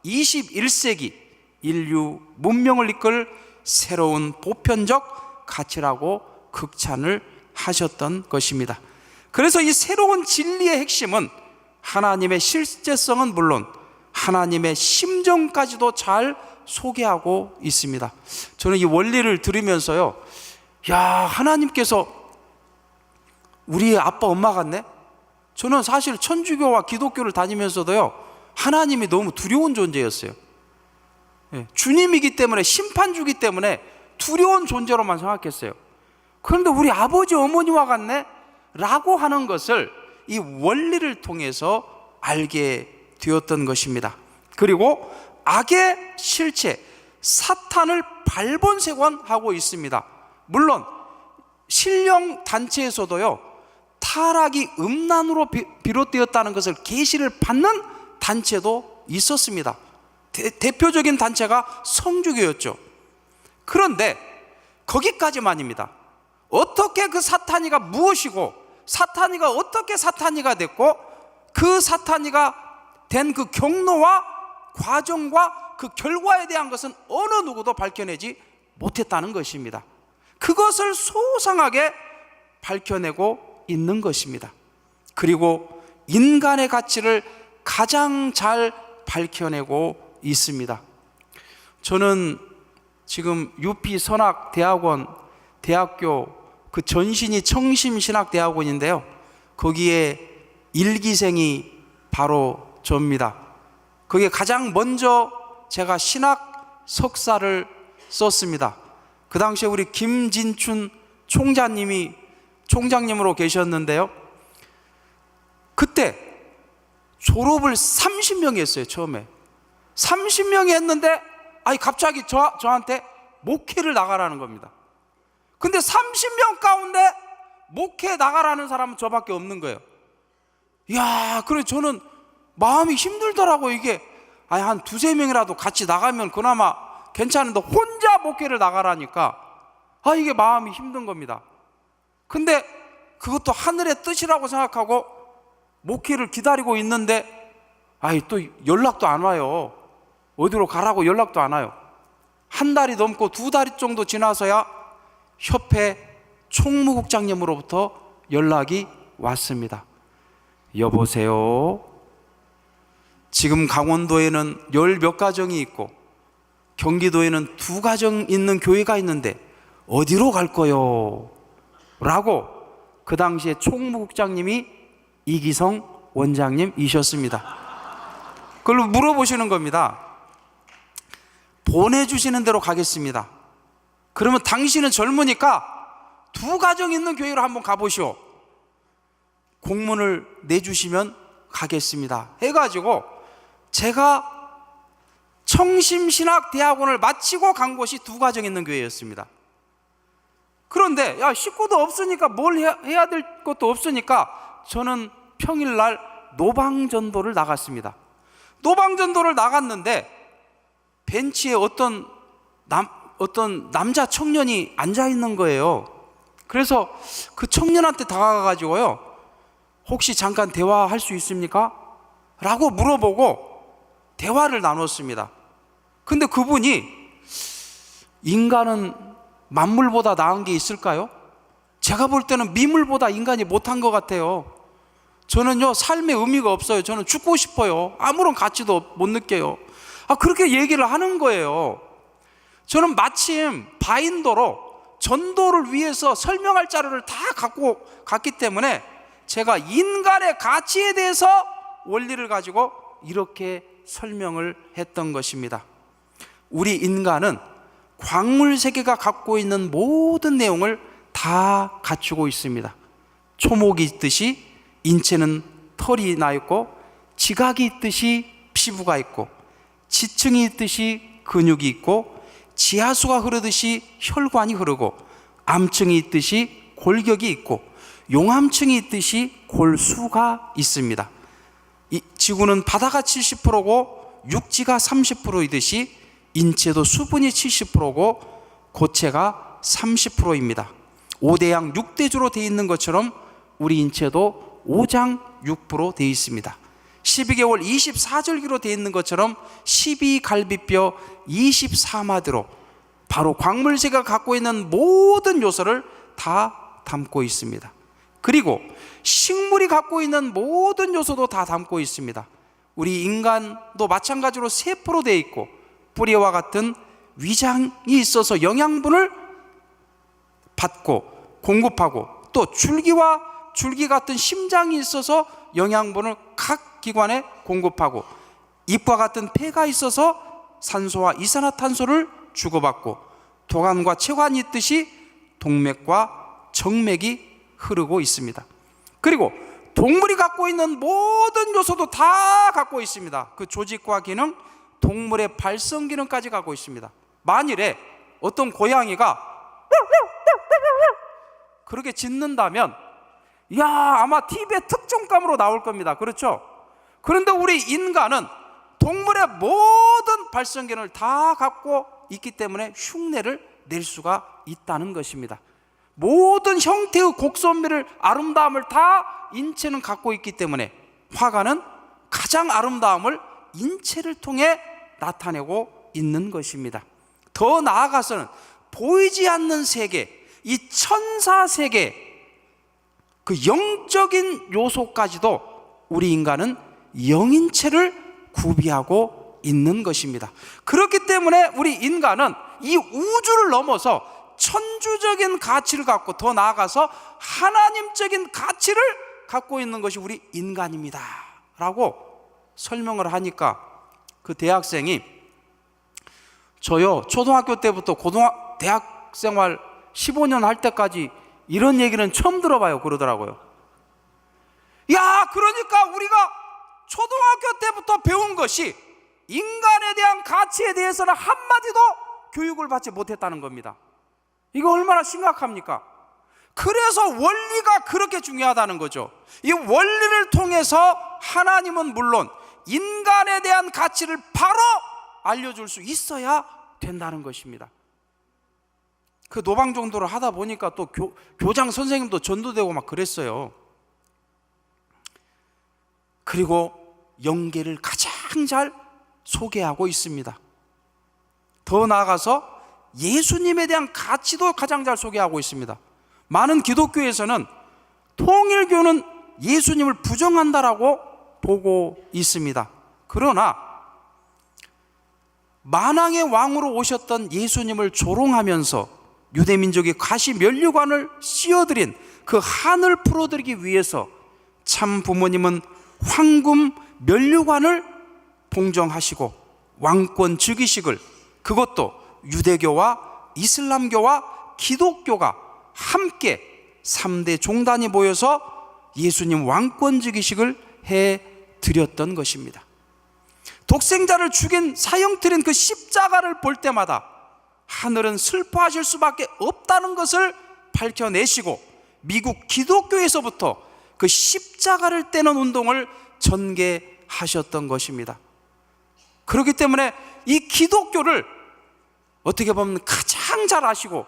21세기 인류 문명을 이끌 새로운 보편적 가치라고 극찬을 하셨던 것입니다. 그래서 이 새로운 진리의 핵심은 하나님의 실제성은 물론 하나님의 심정까지도 잘 소개하고 있습니다. 저는 이 원리를 들으면서요, 야, 하나님께서 우리의 아빠 엄마 같네? 저는 사실 천주교와 기독교를 다니면서도요, 하나님이 너무 두려운 존재였어요. 주님이기 때문에, 심판주기 때문에 두려운 존재로만 생각했어요. 그런데 우리 아버지 어머니와 같네? 라고 하는 것을 이 원리를 통해서 알게 되었던 것입니다. 그리고 악의 실체 사탄을 발본색원하고 있습니다. 물론 신령 단체에서도요, 타락이 음란으로 비롯되었다는 것을 계시를 받는 단체도 있었습니다. 대표적인 단체가 성주교였죠. 그런데 거기까지만입니다. 어떻게 그 사탄이가 무엇이고 사탄이가 어떻게 사탄이가 됐고 그 사탄이가 된 그 경로와 과정과 그 결과에 대한 것은 어느 누구도 밝혀내지 못했다는 것입니다. 그것을 소상하게 밝혀내고 있는 것입니다. 그리고 인간의 가치를 가장 잘 밝혀내고 있습니다. 저는 지금 UP 선악대학원 대학교 그 전신이 청심신학대학원인데요, 거기에 1기생이 바로 저입니다. 그게 가장 먼저 제가 신학 석사를 썼습니다. 그 당시에 우리 김진춘 총장님으로 계셨는데요, 그때 졸업을 30명이 했어요. 처음에 30명이 했는데 갑자기 저한테 목회를 나가라는 겁니다. 근데 30명 가운데 목회 나가라는 사람은 저밖에 없는 거예요. 이야, 그래 저는 마음이 힘들더라고요. 이게 한 두세 명이라도 같이 나가면 그나마 괜찮은데 혼자 목회를 나가라니까 이게 마음이 힘든 겁니다. 근데 그것도 하늘의 뜻이라고 생각하고 목회를 기다리고 있는데 또 연락도 안 와요. 어디로 가라고 연락도 안 와요. 한 달이 넘고 2달 정도 지나서야 협회 총무국장님으로부터 연락이 왔습니다. 여보세요. 지금 강원도에는 10몇 가정이 있고 경기도에는 2가정 있는 교회가 있는데 어디로 갈 거요? 라고 그 당시에 총무국장님이 이기성 원장님이셨습니다. 그걸 물어보시는 겁니다. 보내주시는 대로 가겠습니다. 그러면 당신은 젊으니까 2가정 있는 교회로 한번 가보시오. 공문을 내주시면 가겠습니다 해가지고 제가 청심신학대학원을 마치고 간 곳이 2가정 있는 교회였습니다. 그런데 식구도 없으니까 뭘 해야 될 것도 없으니까 저는 평일날 노방전도를 나갔습니다. 노방전도를 나갔는데 벤치에 어떤 남자 청년이 앉아 있는 거예요. 그래서 그 청년한테 다가가가지고요, 혹시 잠깐 대화할 수 있습니까? 라고 물어보고 대화를 나눴습니다. 근데 그분이 인간은 만물보다 나은 게 있을까요? 제가 볼 때는 미물보다 인간이 못한 것 같아요. 저는요, 삶의 의미가 없어요. 저는 죽고 싶어요. 아무런 가치도 못 느껴요. 그렇게 얘기를 하는 거예요. 저는 마침 바인더로 전도를 위해서 설명할 자료를 다 갖고 갔기 때문에 제가 인간의 가치에 대해서 원리를 가지고 이렇게 설명을 했던 것입니다. 우리 인간은 광물 세계가 갖고 있는 모든 내용을 다 갖추고 있습니다. 초목이 있듯이 인체는 털이 나 있고, 지각이 있듯이 피부가 있고, 지층이 있듯이 근육이 있고, 지하수가 흐르듯이 혈관이 흐르고, 암층이 있듯이 골격이 있고, 용암층이 있듯이 골수가 있습니다. 이 지구는 바다가 70%고 육지가 30%이듯이 인체도 수분이 70%고 고체가 30%입니다. 5대양 6대주로 되어 있는 것처럼 우리 인체도 5장 6부로 되어 있습니다. 12개월 24절기로 되어 있는 것처럼 12갈비뼈 24마디로 바로 광물세계가 갖고 있는 모든 요소를 다 담고 있습니다. 그리고 식물이 갖고 있는 모든 요소도 다 담고 있습니다. 우리 인간도 마찬가지로 세포로 되어 있고, 뿌리와 같은 위장이 있어서 영양분을 받고 공급하고, 또 줄기와 줄기 같은 심장이 있어서 영양분을 각 기관에 공급하고, 잎과 같은 폐가 있어서 산소와 이산화탄소를 주고받고, 도관과 체관이 있듯이 동맥과 정맥이 흐르고 있습니다. 그리고 동물이 갖고 있는 모든 요소도 다 갖고 있습니다. 그 조직과 기능, 동물의 발성 기능까지 갖고 있습니다. 만일에 어떤 고양이가 그렇게 짖는다면 아마 TV의 특종감으로 나올 겁니다. 그렇죠? 그런데 우리 인간은 동물의 모든 발성 기능을 다 갖고 있기 때문에 흉내를 낼 수가 있다는 것입니다. 모든 형태의 곡선미를, 아름다움을 다 인체는 갖고 있기 때문에 화가는 가장 아름다움을 인체를 통해 나타내고 있는 것입니다. 더 나아가서는 보이지 않는 세계, 이 천사 세계, 그 영적인 요소까지도 우리 인간은 영인체를 구비하고 있는 것입니다. 그렇기 때문에 우리 인간은 이 우주를 넘어서 천주적인 가치를 갖고, 더 나아가서 하나님적인 가치를 갖고 있는 것이 우리 인간입니다 라고 설명을 하니까 그 대학생이, 저요 초등학교 때부터 대학 생활 15년 할 때까지 이런 얘기는 처음 들어봐요 그러더라고요. 그러니까 우리가 초등학교 때부터 배운 것이 인간에 대한 가치에 대해서는 한마디도 교육을 받지 못했다는 겁니다. 이거 얼마나 심각합니까? 그래서 원리가 그렇게 중요하다는 거죠. 이 원리를 통해서 하나님은 물론 인간에 대한 가치를 바로 알려줄 수 있어야 된다는 것입니다. 그 노방 정도를 하다 보니까 또 교장 선생님도 전도되고 막 그랬어요. 그리고 영계를 가장 잘 소개하고 있습니다. 더 나아가서 예수님에 대한 가치도 가장 잘 소개하고 있습니다. 많은 기독교에서는 통일교는 예수님을 부정한다라고 보고 있습니다. 그러나 만왕의 왕으로 오셨던 예수님을 조롱하면서 유대민족이 가시 면류관을 씌워드린 그 한을 풀어드리기 위해서 참 부모님은 황금 면류관을 봉정하시고 왕권 즉위식을, 그것도 유대교와 이슬람교와 기독교가 함께 3대 종단이 모여서 예수님 왕권 즉위식을 해드렸던 것입니다. 독생자를 죽인 사형틀인 그 십자가를 볼 때마다 하늘은 슬퍼하실 수밖에 없다는 것을 밝혀내시고 미국 기독교에서부터 그 십자가를 떼는 운동을 전개하셨던 것입니다. 그렇기 때문에 이 기독교를 어떻게 보면 가장 잘 아시고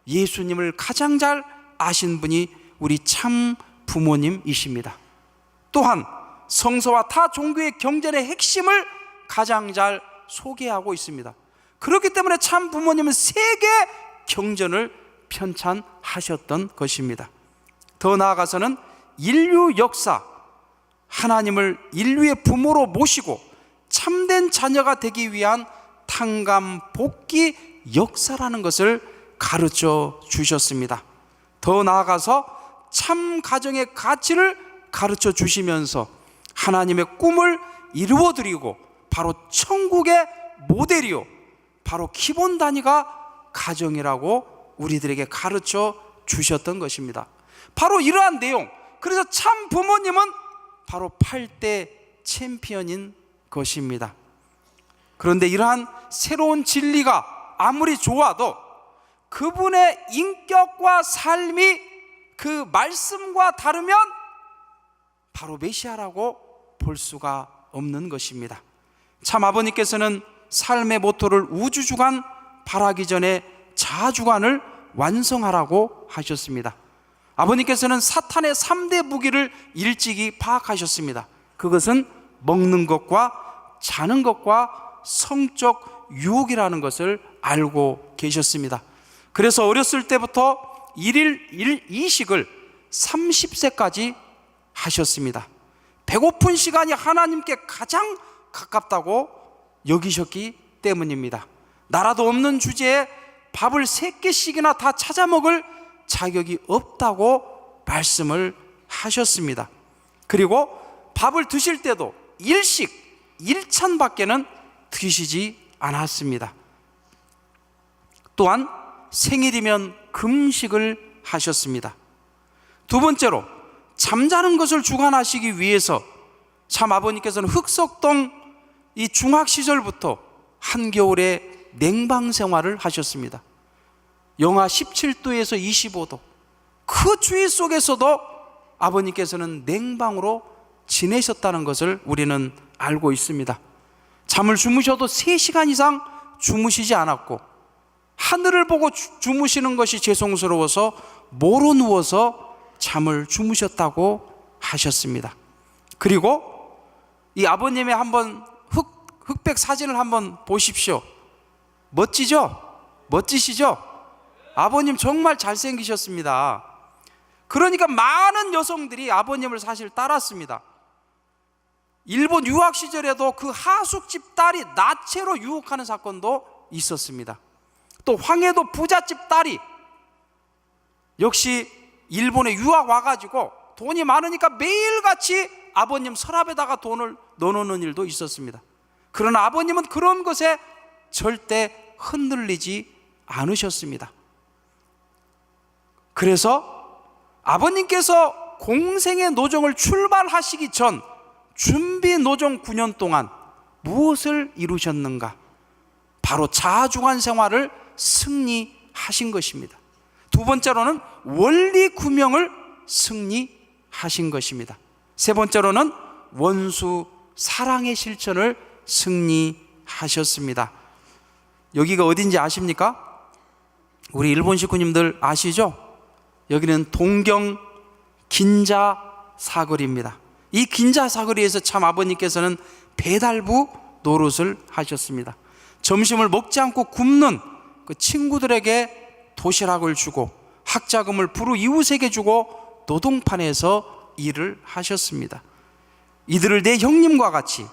예수님을 가장 잘 아신 분이 우리 참 부모님이십니다. 또한 성서와 타 종교의 경전의 핵심을 가장 잘 소개하고 있습니다. 그렇기 때문에 참 부모님은 세계 경전을 편찬하셨던 것입니다. 더 나아가서는 인류 역사, 하나님을 인류의 부모로 모시고 참된 자녀가 되기 위한 탕감 복귀 역사라는 것을 가르쳐 주셨습니다. 더 나아가서 참 가정의 가치를 가르쳐 주시면서 하나님의 꿈을 이루어 드리고 바로 천국의 모델이요, 바로 기본 단위가 가정이라고 우리들에게 가르쳐 주셨던 것입니다. 바로 이러한 내용, 그래서 참 부모님은 바로 8대 챔피언인 것입니다. 그런데 이러한 새로운 진리가 아무리 좋아도 그분의 인격과 삶이 그 말씀과 다르면 바로 메시아라고 볼 수가 없는 것입니다. 참 아버님께서는 삶의 모토를 우주주간 바라기 전에 자주간을 완성하라고 하셨습니다. 아버님께서는 사탄의 3대 무기를 일찍이 파악하셨습니다. 그것은 먹는 것과 자는 것과 성적 유혹이라는 것을 알고 계셨습니다. 그래서 어렸을 때부터 1일 2식을 30세까지 하셨습니다. 배고픈 시간이 하나님께 가장 가깝다고 여기셨기 때문입니다. 나라도 없는 주제에 밥을 3끼씩이나 다 찾아 먹을 자격이 없다고 말씀을 하셨습니다. 그리고 밥을 드실 때도 일식, 일찬밖에는 드시지 않았습니다. 또한 생일이면 금식을 하셨습니다. 두 번째로 잠자는 것을 주관하시기 위해서 참 아버님께서는 흑석동 이 중학 시절부터 한겨울에 냉방 생활을 하셨습니다. 영하 17도에서 25도 그 추위 속에서도 아버님께서는 냉방으로 지내셨다는 것을 우리는 알고 있습니다. 잠을 주무셔도 3시간 이상 주무시지 않았고 하늘을 보고 주무시는 것이 죄송스러워서 모로 누워서 잠을 주무셨다고 하셨습니다. 그리고 이 아버님의 한번 흑백 사진을 한번 보십시오. 멋지죠? 멋지시죠? 아버님 정말 잘생기셨습니다. 그러니까 많은 여성들이 아버님을 사실 따랐습니다. 일본 유학 시절에도 그 하숙집 딸이 나체로 유혹하는 사건도 있었습니다. 또 황해도 부잣집 딸이 역시 일본에 유학 와가지고 돈이 많으니까 매일같이 아버님 서랍에다가 돈을 넣어놓는 일도 있었습니다. 그러나 아버님은 그런 것에 절대 흔들리지 않으셨습니다. 그래서 아버님께서 공생의 노정을 출발하시기 전 준비 노정 9년 동안 무엇을 이루셨는가? 바로 자아주관 생활을 승리하신 것입니다. 두 번째로는 원리 구명을 승리하신 것입니다. 세 번째로는 원수 사랑의 실천을 승리하셨습니다. 여기가 어딘지 아십니까? 우리 일본 식구님들 아시죠? 여기는 동경 긴자 사거리입니다. 이 긴자 사거리에서 참 아버님께서는 배달부 노릇을 하셨습니다. 점심을 먹지 않고 굶는 그 친구들에게 도시락을 주고 학자금을 부르 이웃에게 주고 노동판에서 일을 하셨습니다. 이들을 내 형님과 같이,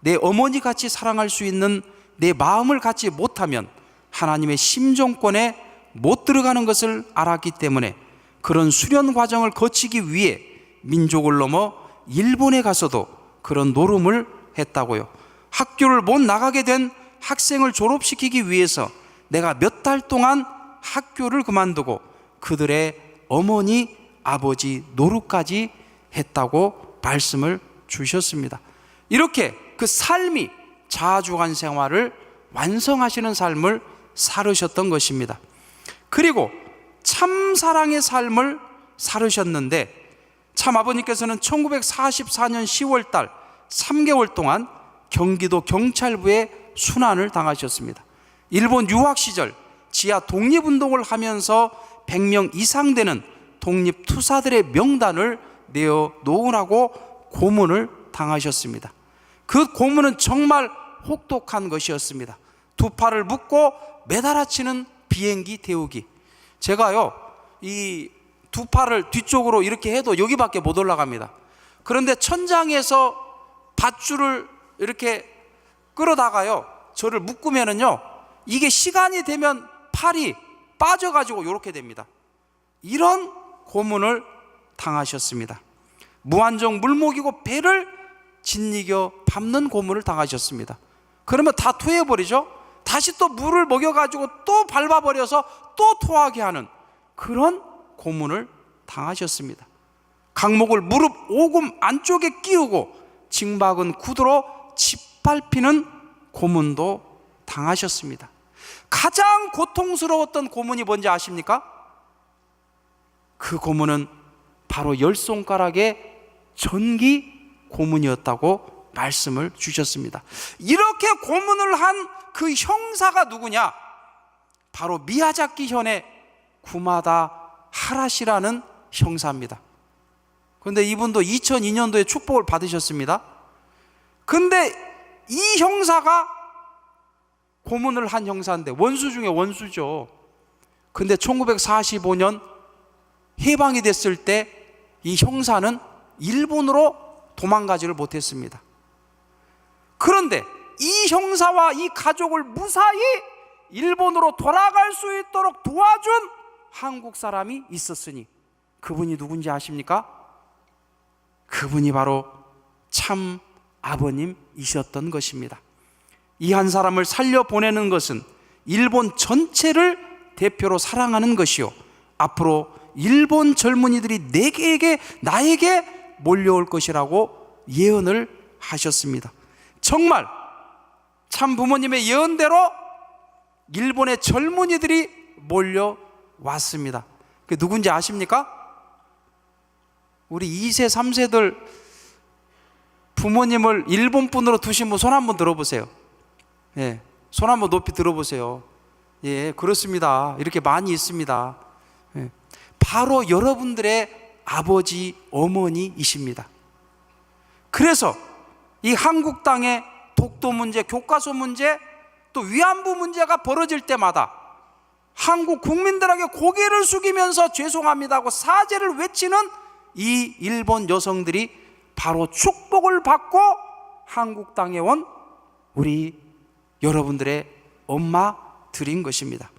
내 어머니 같이 사랑할 수 있는 내 마음을 갖지 못하면 하나님의 심정권에 못 들어가는 것을 알았기 때문에 그런 수련 과정을 거치기 위해 민족을 넘어 일본에 가서도 그런 노름을 했다고요. 학교를 못 나가게 된 학생을 졸업시키기 위해서 내가 몇 달 동안 학교를 그만두고 그들의 어머니, 아버지 노릇까지 했다고 말씀을 주셨습니다. 이렇게 그 삶이 자주간 생활을 완성하시는 삶을 살으셨던 것입니다. 그리고 참사랑의 삶을 살으셨는데 참 아버님께서는 1944년 10월 달 3개월 동안 경기도 경찰부에 순환을 당하셨습니다. 일본 유학 시절 지하 독립운동을 하면서 100명 이상 되는 독립투사들의 명단을 내어 놓으라고 고문을 당하셨습니다. 그 고문은 정말 혹독한 것이었습니다. 두 팔을 묶고 매달아치는 비행기 태우기. 제가요, 이 두 팔을 뒤쪽으로 이렇게 해도 여기밖에 못 올라갑니다. 그런데 천장에서 밧줄을 이렇게 끌어다가요, 저를 묶으면은요, 이게 시간이 되면 팔이 빠져가지고 이렇게 됩니다. 이런 고문을 당하셨습니다. 무한정 물먹이고 배를 짓이겨 밟는 고문을 당하셨습니다. 그러면 다 토해버리죠. 다시 또 물을 먹여가지고 또 밟아버려서 또 토하게 하는 그런 고문을 당하셨습니다. 강목을 무릎 오금 안쪽에 끼우고 징박은 구두로 짓밟히는 고문도 당하셨습니다. 가장 고통스러웠던 고문이 뭔지 아십니까? 그 고문은 바로 10손가락의 전기 고문이었다고 말씀을 주셨습니다. 이렇게 고문을 한 그 형사가 누구냐? 바로 미야자키 현의 구마다 하라시라는 형사입니다. 그런데 이분도 2002년도에 축복을 받으셨습니다. 근데 이 형사가 고문을 한 형사인데 원수 중에 원수죠. 근데 1945년 해방이 됐을 때 이 형사는 일본으로 도망가지를 못했습니다. 그런데 이 형사와 이 가족을 무사히 일본으로 돌아갈 수 있도록 도와준 한국 사람이 있었으니 그분이 누군지 아십니까? 그분이 바로 참 아버님이셨던 것입니다. 이 한 사람을 살려보내는 것은 일본 전체를 대표로 사랑하는 것이요, 앞으로 일본 젊은이들이 나에게 몰려올 것이라고 예언을 하셨습니다. 정말 참 부모님의 예언대로 일본의 젊은이들이 몰려왔습니다. 그게 누군지 아십니까? 우리 2세, 3세들 부모님을 일본 분으로 두신 분 손 한번 들어보세요. 예, 손 한번 높이 들어보세요. 예, 그렇습니다. 이렇게 많이 있습니다. 예, 바로 여러분들의 아버지, 어머니이십니다. 그래서 이 한국 땅에 독도 문제, 교과서 문제, 또 위안부 문제가 벌어질 때마다 한국 국민들에게 고개를 숙이면서 죄송합니다 하고 사죄를 외치는 이 일본 여성들이 바로 축복을 받고 한국 땅에 온 우리 여러분들의 엄마들인 것입니다.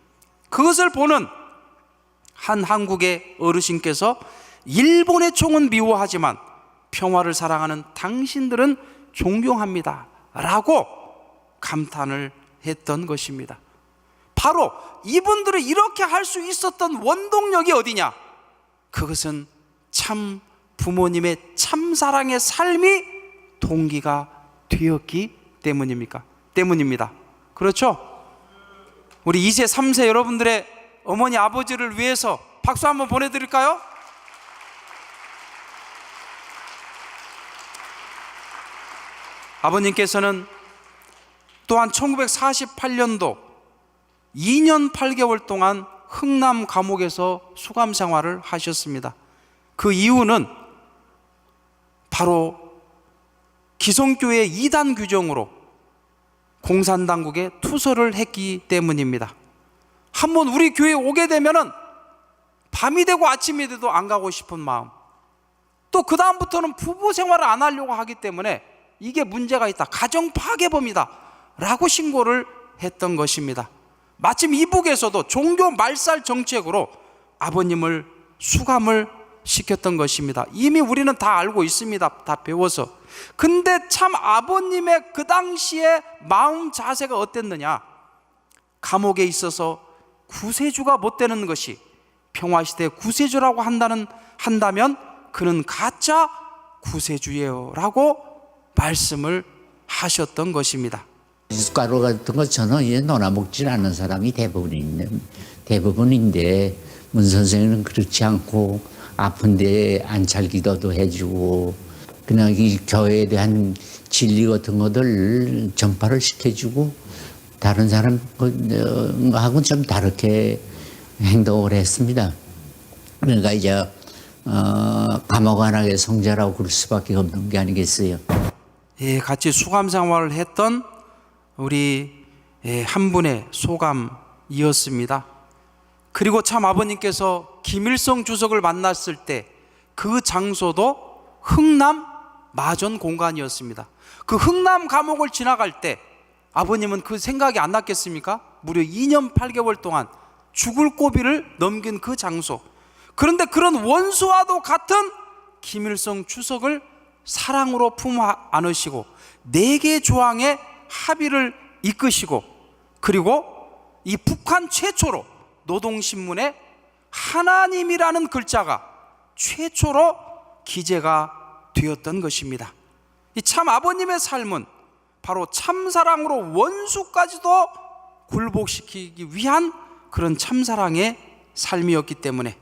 그것을 보는 한 한국의 어르신께서 일본의 총은 미워하지만 평화를 사랑하는 당신들은 존경합니다 라고 감탄을 했던 것입니다. 바로 이분들이 이렇게 할 수 있었던 원동력이 어디냐? 그것은 참 부모님의 참사랑의 삶이 동기가 되었기 때문입니다. 그렇죠? 우리 2세, 3세 여러분들의 어머니, 아버지를 위해서 박수 한번 보내드릴까요? 아버님께서는 또한 1948년도 2년 8개월 동안 흥남 감옥에서 수감 생활을 하셨습니다. 그 이유는 바로 기성교회 이단 규정으로 공산당국에 투서를 했기 때문입니다. 한번 우리 교회에 오게 되면은 밤이 되고 아침이 돼도 안 가고 싶은 마음, 또 그 다음부터는 부부 생활을 안 하려고 하기 때문에 이게 문제가 있다, 가정 파괴범이다 라고 신고를 했던 것입니다. 마침 이북에서도 종교 말살 정책으로 아버님을 수감을 시켰던 것입니다. 이미 우리는 다 알고 있습니다. 다 배워서. 근데 참 아버님의 그 당시에 마음 자세가 어땠느냐, 감옥에 있어서 구세주가 못 되는 것이 평화시대 구세주라고 한다면 그는 가짜 구세주예요 라고 말씀을 하셨던 것입니다. 미숫가루 같은 거 저는 이제 놀아먹질 않는 사람이 대부분인데 문 선생님은 그렇지 않고 아픈데 안찰 기도도 해주고 그냥 이 교회에 대한 진리 같은 것들 전파를 시켜주고 다른 사람하고는 좀 다르게 행동을 했습니다. 그러니까 이제 감옥 안하게 성자라고 그럴 수밖에 없는 게 아니겠어요. 예, 같이 수감 생활을 했던 우리 한 분의 소감이었습니다. 그리고 참 아버님께서 김일성 주석을 만났을 때 그 장소도 흥남 마전 공간이었습니다. 그 흥남 감옥을 지나갈 때 아버님은 그 생각이 안 났겠습니까? 무려 2년 8개월 동안 죽을 고비를 넘긴 그 장소, 그런데 그런 원수와도 같은 김일성 주석을 사랑으로 품 안으시고 4개 조항의 합의를 이끄시고, 그리고 이 북한 최초로 노동신문에 하나님이라는 글자가 최초로 기재가 되었던 것입니다. 이 참 아버님의 삶은 바로 참사랑으로 원수까지도 굴복시키기 위한 그런 참사랑의 삶이었기 때문에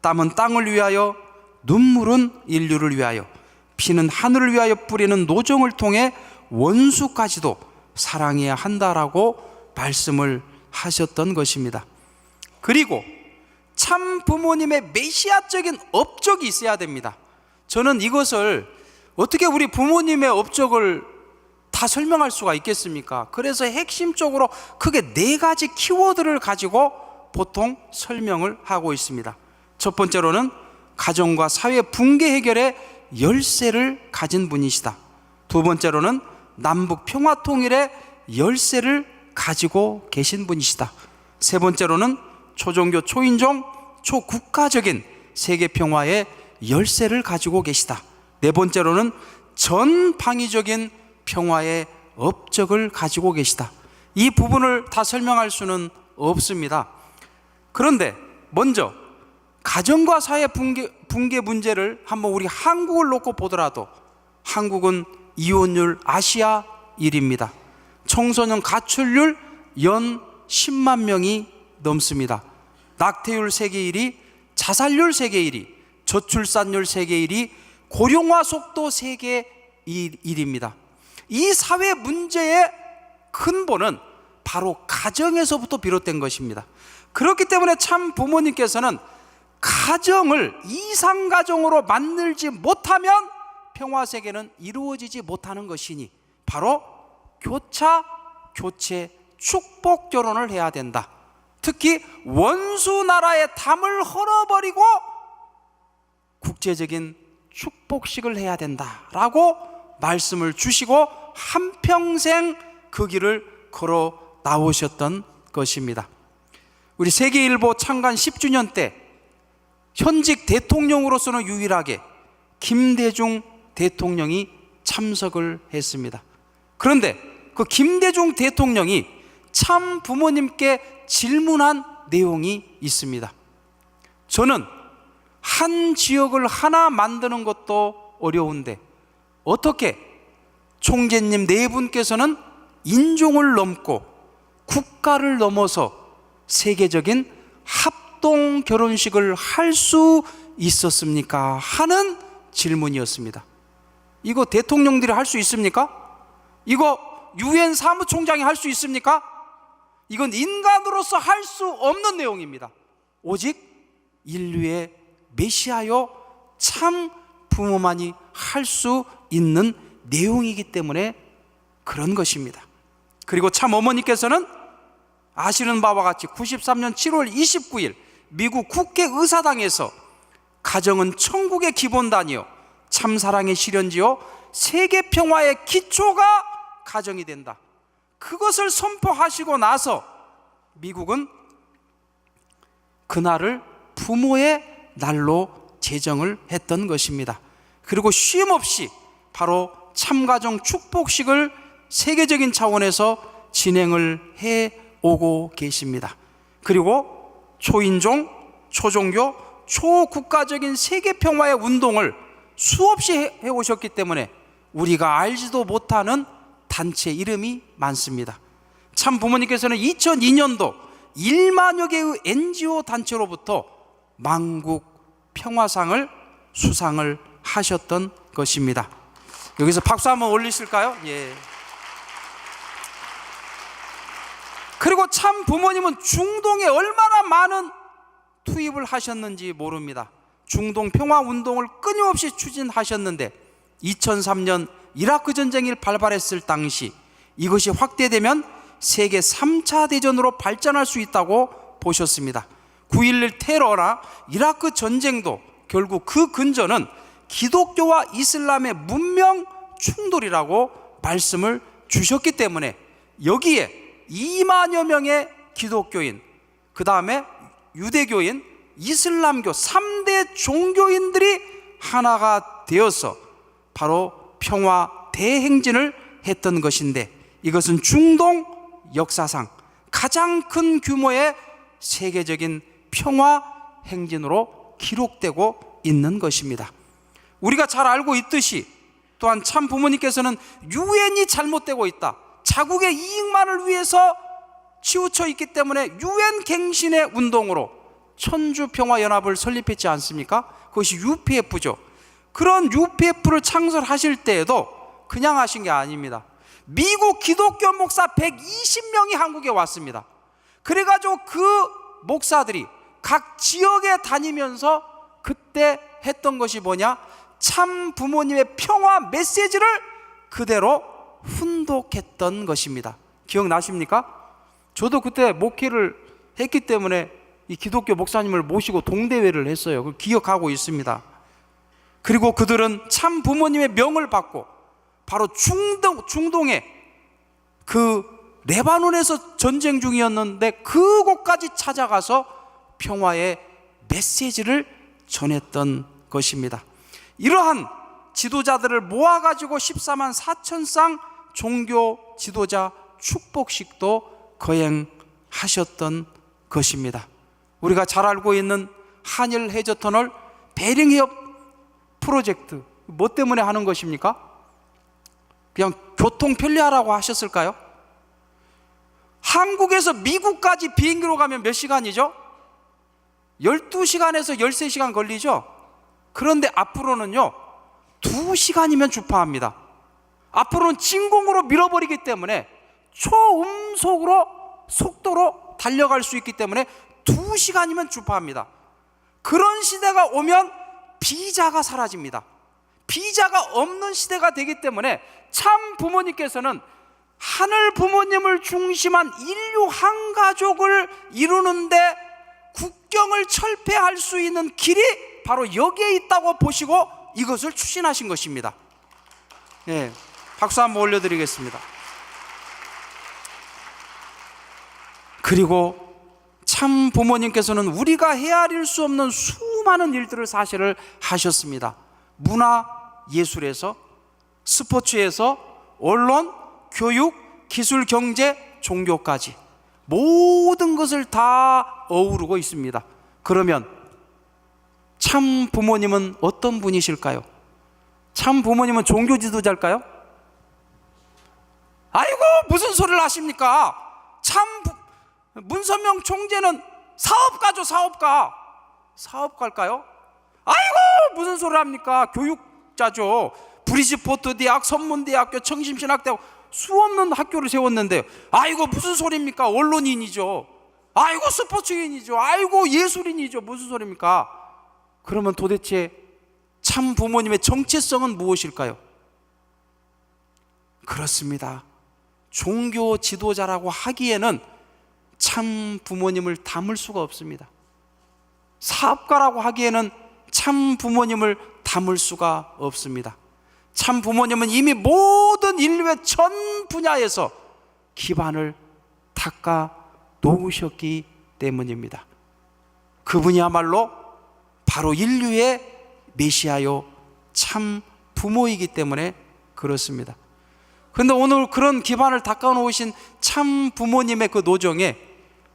땀은 땅을 위하여, 눈물은 인류를 위하여, 피는 하늘을 위하여 뿌리는 노정을 통해 원수까지도 사랑해야 한다라고 말씀을 하셨던 것입니다. 그리고 참 부모님의 메시아적인 업적이 있어야 됩니다. 저는 이것을 어떻게 우리 부모님의 업적을 다 설명할 수가 있겠습니까? 그래서 핵심적으로 크게 4가지 키워드를 가지고 보통 설명을 하고 있습니다. 첫 번째로는 가정과 사회 붕괴 해결의 열쇠를 가진 분이시다. 두 번째로는 남북 평화 통일의 열쇠를 가지고 계신 분이시다. 세 번째로는 초종교, 초인종, 초국가적인 세계 평화의 열쇠를 가지고 계시다. 네 번째로는 전방위적인 평화의 업적을 가지고 계시다. 이 부분을 다 설명할 수는 없습니다. 그런데 먼저 가정과 사회 붕괴 문제를 한번 우리 한국을 놓고 보더라도 한국은 이혼율 아시아 1위입니다. 청소년 가출률 연 10만 명이 넘습니다. 낙태율 세계 1위, 자살률 세계 1위, 저출산율 세계 1위, 고령화 속도 세계 1위입니다. 이 사회 문제의 근본은 바로 가정에서부터 비롯된 것입니다. 그렇기 때문에 참 부모님께서는 가정을 이상가정으로 만들지 못하면 평화세계는 이루어지지 못하는 것이니 바로 교차, 교체, 축복 결혼을 해야 된다. 특히 원수 나라의 담을 헐어버리고 국제적인 축복식을 해야 된다라고 말씀을 주시고 한평생 그 길을 걸어 나오셨던 것입니다. 우리 세계일보 창간 10주년 때 현직 대통령으로서는 유일하게 김대중 대통령이 참석을 했습니다. 그런데 그 김대중 대통령이 참 부모님께 질문한 내용이 있습니다. 저는 한 지역을 하나 만드는 것도 어려운데 어떻게 총재님 4분께서는 인종을 넘고 국가를 넘어서 세계적인 합동 결혼식을 할 수 있었습니까? 하는 질문이었습니다. 이거 대통령들이 할 수 있습니까? 이거 유엔 사무총장이 할 수 있습니까? 이건 인간으로서 할 수 없는 내용입니다. 오직 인류의 메시아요 참 부모만이 할 수 있는 내용이기 때문에 그런 것입니다. 그리고 참 어머니께서는 아시는 바와 같이 93년 7월 29일 미국 국회의사당에서 가정은 천국의 기본단이요 참 사랑의 실현지요 세계 평화의 기초가 가정이 된다, 그것을 선포하시고 나서 미국은 그날을 부모의 날로 제정을 했던 것입니다. 그리고 쉼없이 바로 참가정 축복식을 세계적인 차원에서 진행을 해오고 계십니다. 그리고 초인종, 초종교, 초국가적인 세계평화의 운동을 수없이 해오셨기 때문에 우리가 알지도 못하는 단체 이름이 많습니다. 참 부모님께서는 2002년도 1만여 개의 NGO 단체로부터 만국 평화상을 수상을 하셨던 것입니다. 여기서 박수 한번 올리실까요? 예. 그리고 참 부모님은 중동에 얼마나 많은 투입을 하셨는지 모릅니다. 중동 평화 운동을 끊임없이 추진하셨는데 2003년 이라크 전쟁이 발발했을 당시 이것이 확대되면 세계 3차 대전으로 발전할 수 있다고 보셨습니다. 9.11 테러나 이라크 전쟁도 결국 그 근저는 기독교와 이슬람의 문명 충돌이라고 말씀을 주셨기 때문에 여기에 2만여 명의 기독교인, 그 다음에 유대교인, 이슬람교 3대 종교인들이 하나가 되어서 바로 평화 대행진을 했던 것인데 이것은 중동 역사상 가장 큰 규모의 세계적인 평화 행진으로 기록되고 있는 것입니다. 우리가 잘 알고 있듯이 또한 참 부모님께서는 유엔이 잘못되고 있다, 자국의 이익만을 위해서 치우쳐 있기 때문에 유엔 갱신의 운동으로 천주평화연합을 설립했지 않습니까? 그것이 UPF죠. 그런 UPF를 창설하실 때에도 그냥 하신 게 아닙니다. 미국 기독교 목사 120명이 한국에 왔습니다. 그래가지고 그 목사들이 각 지역에 다니면서 그때 했던 것이 뭐냐? 참 부모님의 평화 메시지를 그대로 훈독했던 것입니다. 기억나십니까? 저도 그때 목회를 했기 때문에 이 기독교 목사님을 모시고 동대회를 했어요. 그걸 기억하고 있습니다. 그리고 그들은 참 부모님의 명을 받고 바로 중동에 그 레바논에서 전쟁 중이었는데 그곳까지 찾아가서 평화의 메시지를 전했던 것입니다. 이러한 지도자들을 모아가지고 14만 4천 쌍 종교 지도자 축복식도 거행하셨던 것입니다. 우리가 잘 알고 있는 한일 해저터널 베링해협 프로젝트, 뭐 때문에 하는 것입니까? 그냥 교통 편리하라고 하셨을까요? 한국에서 미국까지 비행기로 가면 몇 시간이죠? 12시간에서 13시간 걸리죠? 그런데 앞으로는요 2시간이면 주파합니다. 앞으로는 진공으로 밀어버리기 때문에 초음속으로 속도로 달려갈 수 있기 때문에 2시간이면 주파합니다. 그런 시대가 오면 비자가 사라집니다. 비자가 없는 시대가 되기 때문에 참 부모님께서는 하늘 부모님을 중심한 인류 한 가족을 이루는데 국경을 철폐할 수 있는 길이 바로 여기에 있다고 보시고 이것을 추진하신 것입니다. 네, 박수 한번 올려드리겠습니다. 그리고 참 부모님께서는 우리가 헤아릴 수 없는 수많은 일들을 사실을 하셨습니다. 문화 예술에서, 스포츠에서, 언론, 교육, 기술, 경제, 종교까지 모든 것을 다 어우르고 있습니다. 그러면 참 부모님은 어떤 분이실까요? 참 부모님은 종교 지도자일까요? 아이고 무슨 소리를 하십니까? 문선명 총재는 사업가죠. 사업가일까요? 아이고 무슨 소리를 합니까? 교육자죠. 브리지포트 대학, 선문대학교, 청심신학대학 수없는 학교를 세웠는데, 아이고 무슨 소리입니까? 언론인이죠. 아이고 스포츠인이죠. 아이고 예술인이죠. 무슨 소리입니까? 그러면 도대체 참 부모님의 정체성은 무엇일까요? 그렇습니다. 종교 지도자라고 하기에는 참 부모님을 닮을 수가 없습니다. 사업가라고 하기에는 참 부모님을 닮을 수가 없습니다. 참 부모님은 이미 모든 인류의 전 분야에서 기반을 닦아 놓으셨기 때문입니다. 그분이야말로 바로 인류의 메시아요 참 부모이기 때문에 그렇습니다. 그런데 오늘 그런 기반을 닦아 놓으신 참 부모님의 그 노정에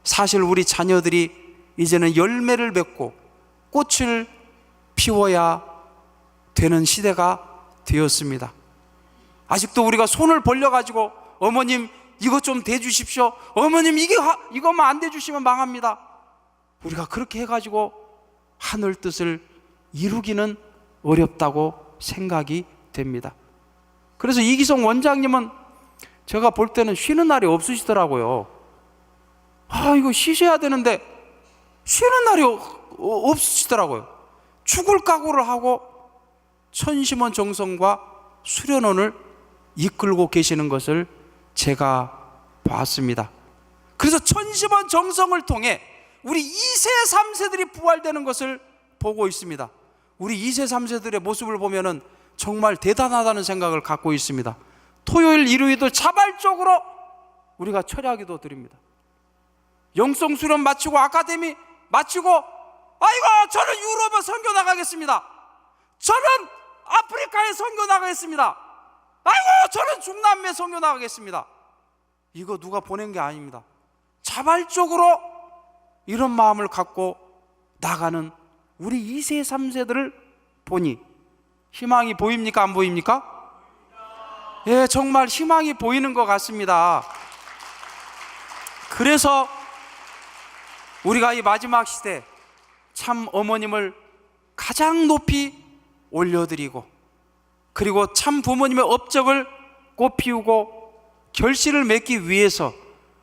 사실 우리 자녀들이 이제는 열매를 맺고 꽃을 피워야 되는 시대가 되었습니다. 아직도 우리가 손을 벌려가지고 어머님 이것 좀 대주십시오. 어머님 이것만 안 대주시면 망합니다. 우리가 그렇게 해가지고 하늘 뜻을 이루기는 어렵다고 생각이 됩니다. 그래서 이기성 원장님은 제가 볼 때는 쉬는 날이 없으시더라고요. 이거 쉬셔야 되는데 쉬는 날이 없으시더라고요. 죽을 각오를 하고 천심원 정성과 수련원을 이끌고 계시는 것을 제가 봤습니다. 그래서 천심원 정성을 통해 우리 2세 3세들이 부활되는 것을 보고 있습니다. 우리 2세 3세들의 모습을 보면은 정말 대단하다는 생각을 갖고 있습니다. 토요일 일요일도 자발적으로 우리가 철야기도 드립니다. 영성 수련 마치고 아카데미 마치고 아이고 저는 유럽에 선교 나가겠습니다. 저는 아프리카에 선교 나가겠습니다. 아이고 저는 중남미에 선교 나가겠습니다. 이거 누가 보낸 게 아닙니다. 자발적으로 이런 마음을 갖고 나가는 우리 2세 3세들을 보니 희망이 보입니까? 안 보입니까? 예, 정말 희망이 보이는 것 같습니다. 그래서 우리가 이 마지막 시대 참 어머님을 가장 높이 올려드리고 그리고 참 부모님의 업적을 꽃피우고 결실을 맺기 위해서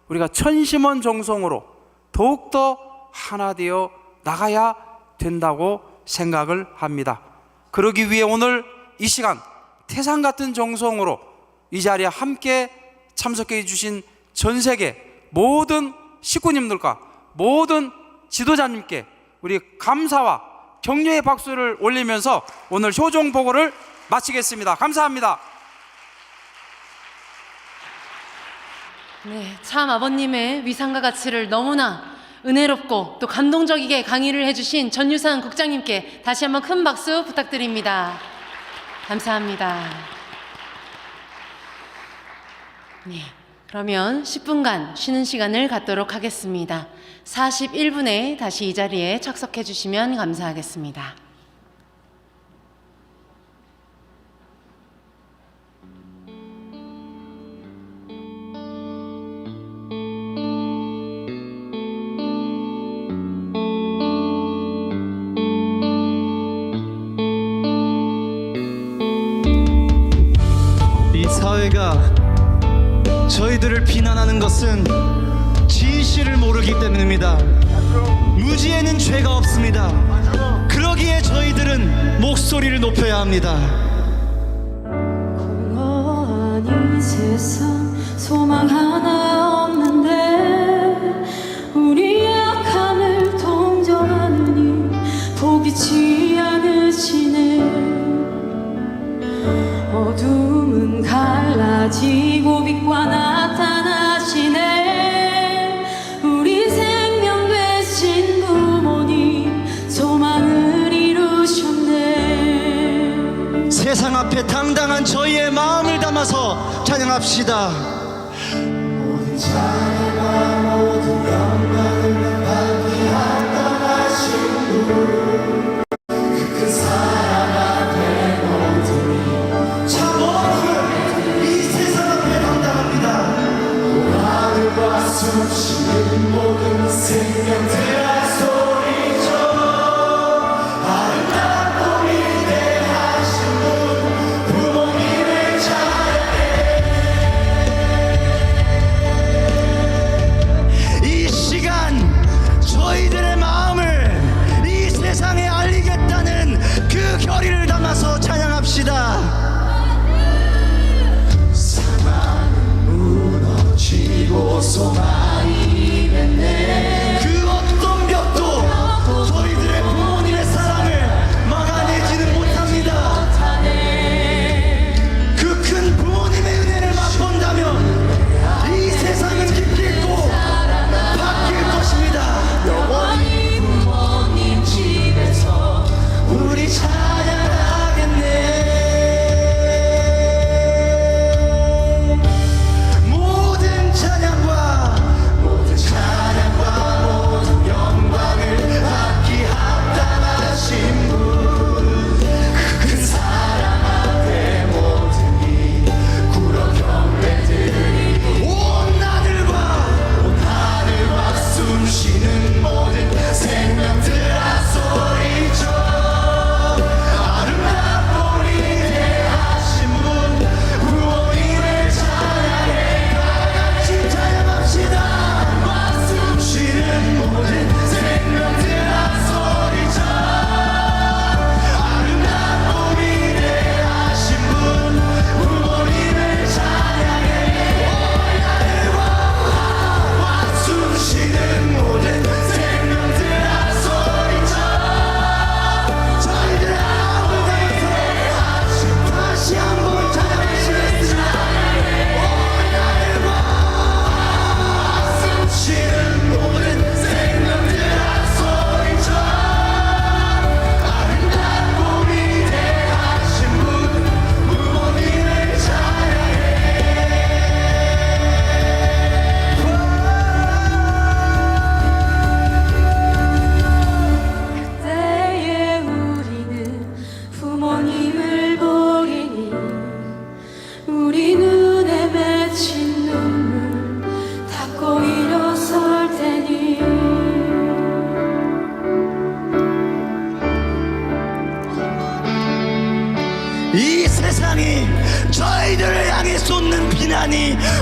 우리가 천심원 정성으로 더욱더 하나 되어 나가야 된다고 생각을 합니다. 그러기 위해 오늘 이 시간 태산 같은 정성으로 이 자리에 함께 참석해 주신 전 세계 모든 식구님들과 모든 지도자님께 우리 감사와 격려의 박수를 올리면서 오늘 효종 보고를 마치겠습니다. 감사합니다. 네, 참 아버님의 위상과 가치를 너무나 은혜롭고 또 감동적이게 강의를 해주신 전유산 국장님께 다시 한번 큰 박수 부탁드립니다. 감사합니다. 네, 그러면 10분간 쉬는 시간을 갖도록 하겠습니다. 41분에 다시 이 자리에 착석해 주시면 감사하겠습니다. 이 사회가 저희들을 비난하는 것은 진실을 모르기 때문입니다. 무지에는 죄가 없습니다. 그러기에 저희들은 목소리를 높여야 합니다. 공허한 이 세상 소망 하나 없는데 우리 약함을 동정하느니 포기치 않으시네. 어둠은 갈라지고 빛과 나타나시네. 우리 생명 되신 부모님 소망을 이루셨네. 세상 앞에 당당한 저희의 마음을 담아서 찬양합시다. 모든 찬양과 모든 영광을 받기 합당하신 분, 그 사랑 앞에 모든 참 어둠을 이 세상 앞에 당당합니다. 하늘과 숨쉬는 모든 생명들아 소리쳐 아름답고 위대하신 분 부모님을 찬양해.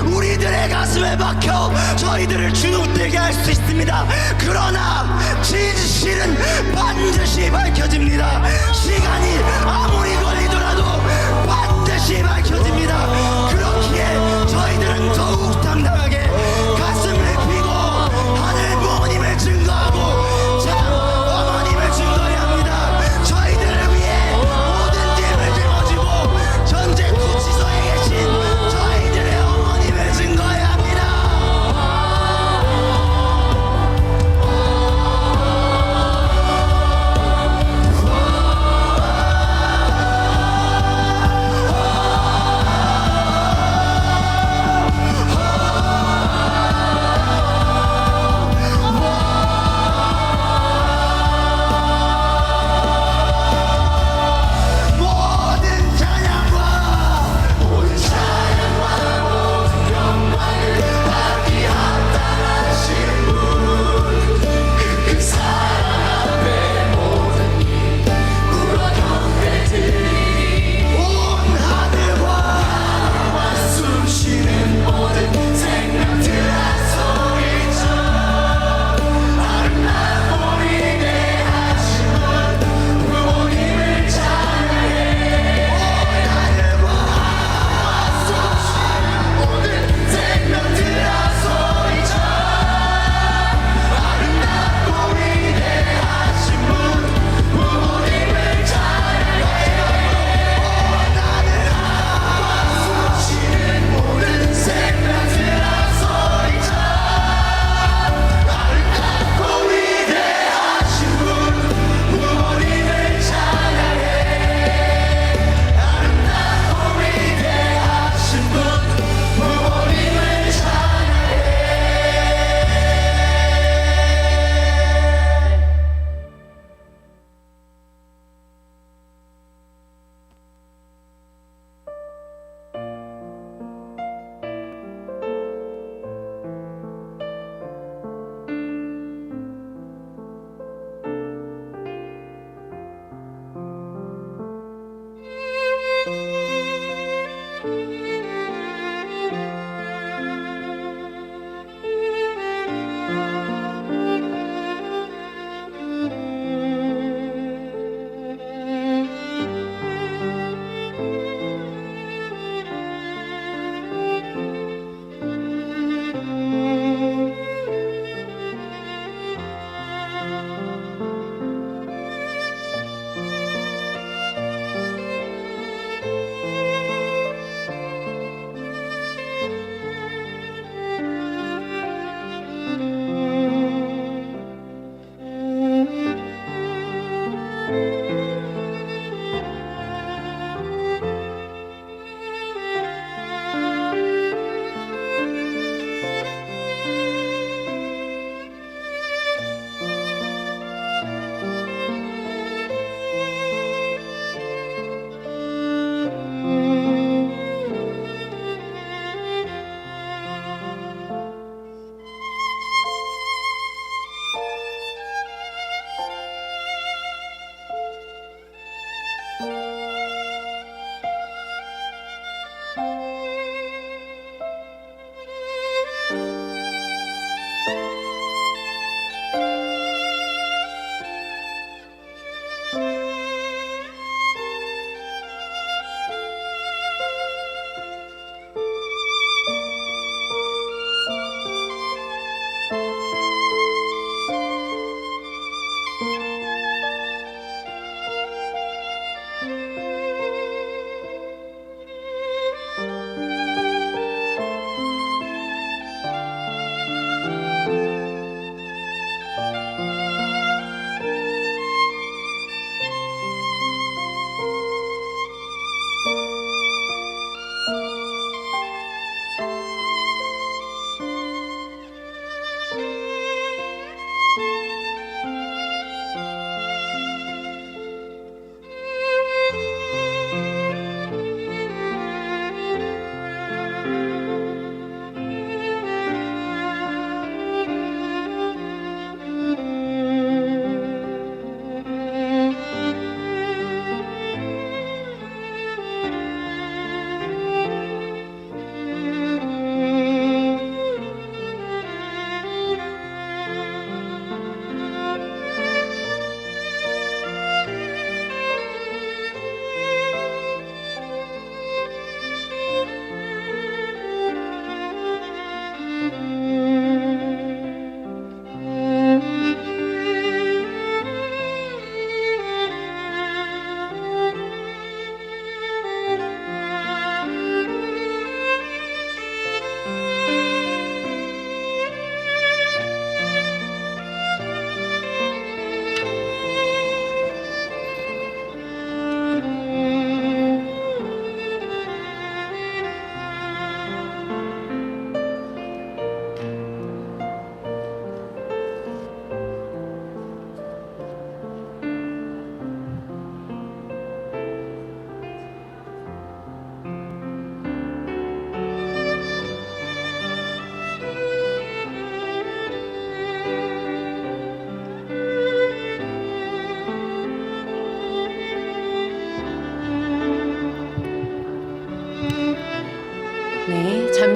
우리들의 가슴에 박혀 저희들을 주눅들게 할 수 있습니다. 그러나 진실은 반드시 밝혀집니다. 시간이 아무리 걸리더라도 반드시 밝혀집니다. 그렇기에 저희들은 더욱 당당하게 가슴을 펴고 하늘 부모님을 증거하고 참 어머님을 증거해야 합니다. 저희들을 위해 모든 짐을 짊어지고 전쟁 구치소에 계신 저희들의 어머님을 증거해야 합니다.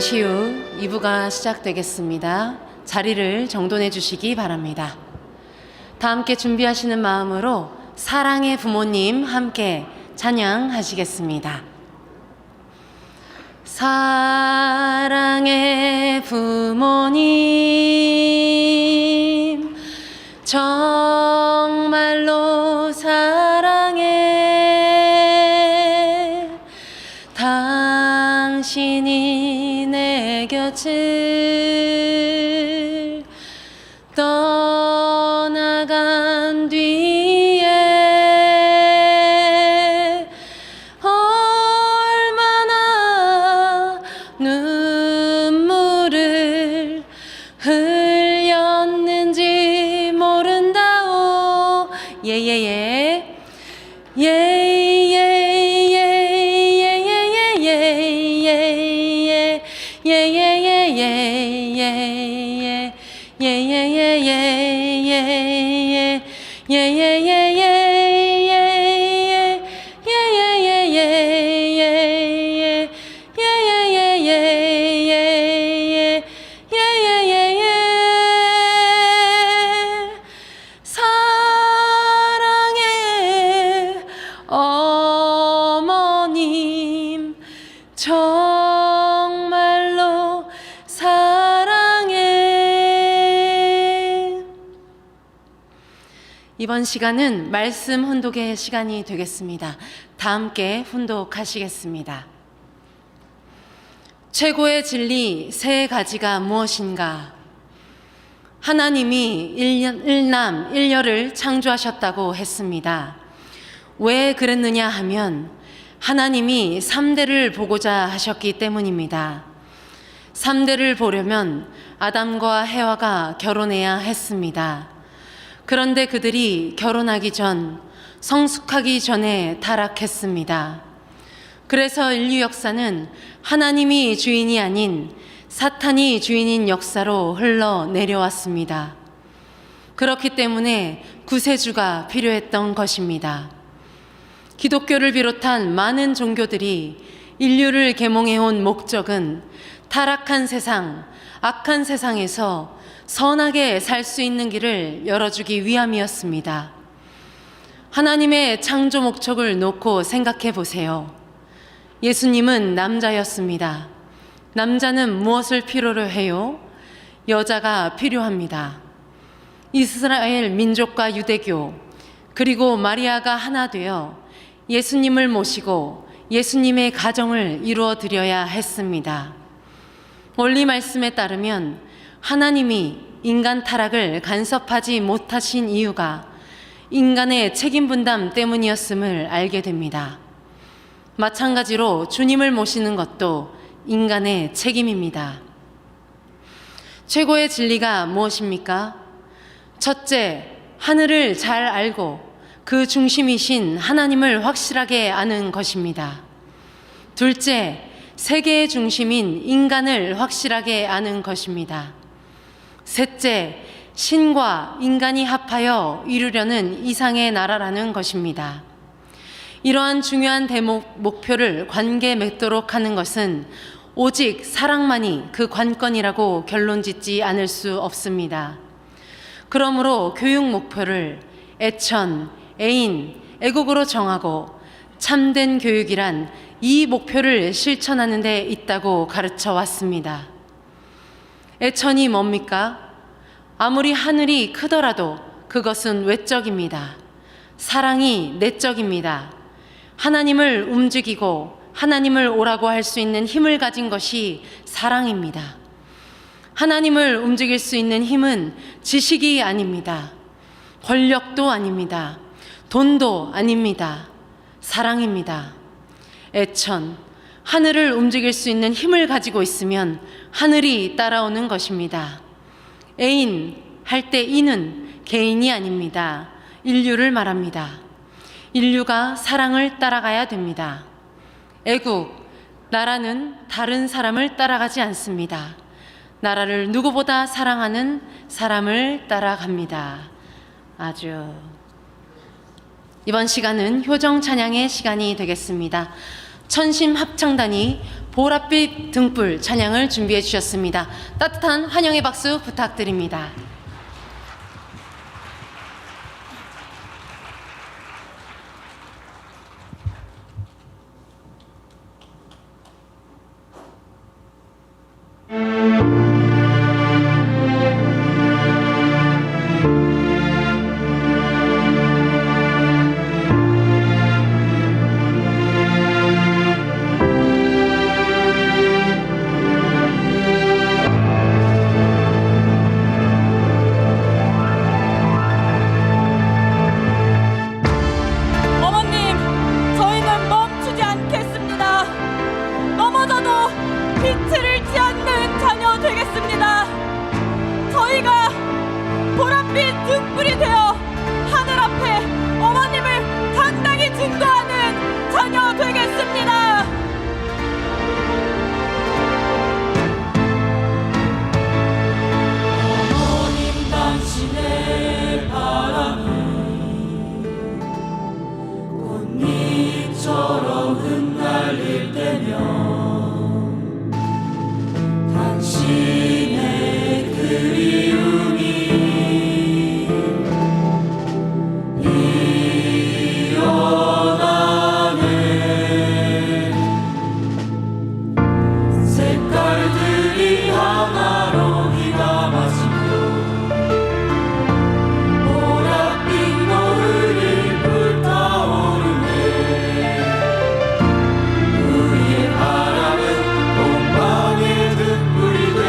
잠시 후 2부가 시작되겠습니다. 자리를 정돈해 주시기 바랍니다. 다 함께 준비하시는 마음으로 사랑의 부모님 함께 찬양하시겠습니다. 사랑의 부모님 정말로 사랑해. 당신이 내 곁을 떠나간 뒤에 얼마나 눈물을 흘렸는지 모른다오. 예예예 사랑해 어머님 정말로 사랑해. 이번 시간은 말씀 훈독의 시간이 되겠습니다. 다 함께 훈독하시겠습니다. 최고의 진리 세 가지가 무엇인가? 하나님이 일남 일녀를 창조하셨다고 했습니다. 왜 그랬느냐 하면 하나님이 3대를 보고자 하셨기 때문입니다. 3대를 보려면 아담과 해와가 결혼해야 했습니다. 그런데 그들이 결혼하기 전, 성숙하기 전에 타락했습니다. 그래서 인류 역사는 하나님이 주인이 아닌 사탄이 주인인 역사로 흘러내려왔습니다. 그렇기 때문에 구세주가 필요했던 것입니다. 기독교를 비롯한 많은 종교들이 인류를 계몽해온 목적은 타락한 세상, 악한 세상에서 선하게 살 수 있는 길을 열어주기 위함이었습니다. 하나님의 창조 목적을 놓고 생각해 보세요. 예수님은 남자였습니다. 남자는 무엇을 필요로 해요? 여자가 필요합니다. 이스라엘 민족과 유대교, 그리고 마리아가 하나 되어 예수님을 모시고 예수님의 가정을 이루어 드려야 했습니다. 원리 말씀에 따르면 하나님이 인간 타락을 간섭하지 못하신 이유가 인간의 책임 분담 때문이었음을 알게 됩니다. 마찬가지로 주님을 모시는 것도 인간의 책임입니다. 최고의 진리가 무엇입니까? 첫째, 하늘을 잘 알고 그 중심이신 하나님을 확실하게 아는 것입니다. 둘째, 세계의 중심인 인간을 확실하게 아는 것입니다. 셋째, 신과 인간이 합하여 이루려는 이상의 나라라는 것입니다. 이러한 중요한 목표를 관계 맺도록 하는 것은 오직 사랑만이 그 관건이라고 결론짓지 않을 수 없습니다. 그러므로 교육 목표를 애천, 애인, 애국으로 정하고 참된 교육이란 이 목표를 실천하는 데 있다고 가르쳐 왔습니다. 애천이 뭡니까? 아무리 하늘이 크더라도 그것은 외적입니다. 사랑이 내적입니다. 하나님을 움직이고 하나님을 오라고 할 수 있는 힘을 가진 것이 사랑입니다. 하나님을 움직일 수 있는 힘은 지식이 아닙니다. 권력도 아닙니다. 돈도 아닙니다. 사랑입니다. 애천, 하늘을 움직일 수 있는 힘을 가지고 있으면 하늘이 따라오는 것입니다. 애인 할 때 이는 개인이 아닙니다. 인류를 말합니다. 인류가 사랑을 따라가야 됩니다. 애국, 나라는 다른 사람을 따라가지 않습니다. 나라를 누구보다 사랑하는 사람을 따라갑니다. 아주 이번 시간은 효정 찬양의 시간이 되겠습니다. 천심 합창단이 보랏빛 등불 찬양을 준비해 주셨습니다. 따뜻한 환영의 박수 부탁드립니다. 어머님, 저희는 멈추지 않겠습니다. 넘어져도 빛을 잃지 않는 자녀 되겠습니다. 저희가 보랏빛 등불이 되어 하늘 앞에 어머님을 당당히 증거하는 자녀 되겠습니다. 어머님 당신의 바람이 꽃잎처럼 흩날릴 때면 당신의 그리움이 피어나네. 색깔들이 하나로 기가 마시고 보랏빛 노을이 불타오르네. 우리의 바람은 동방의 등불이 돼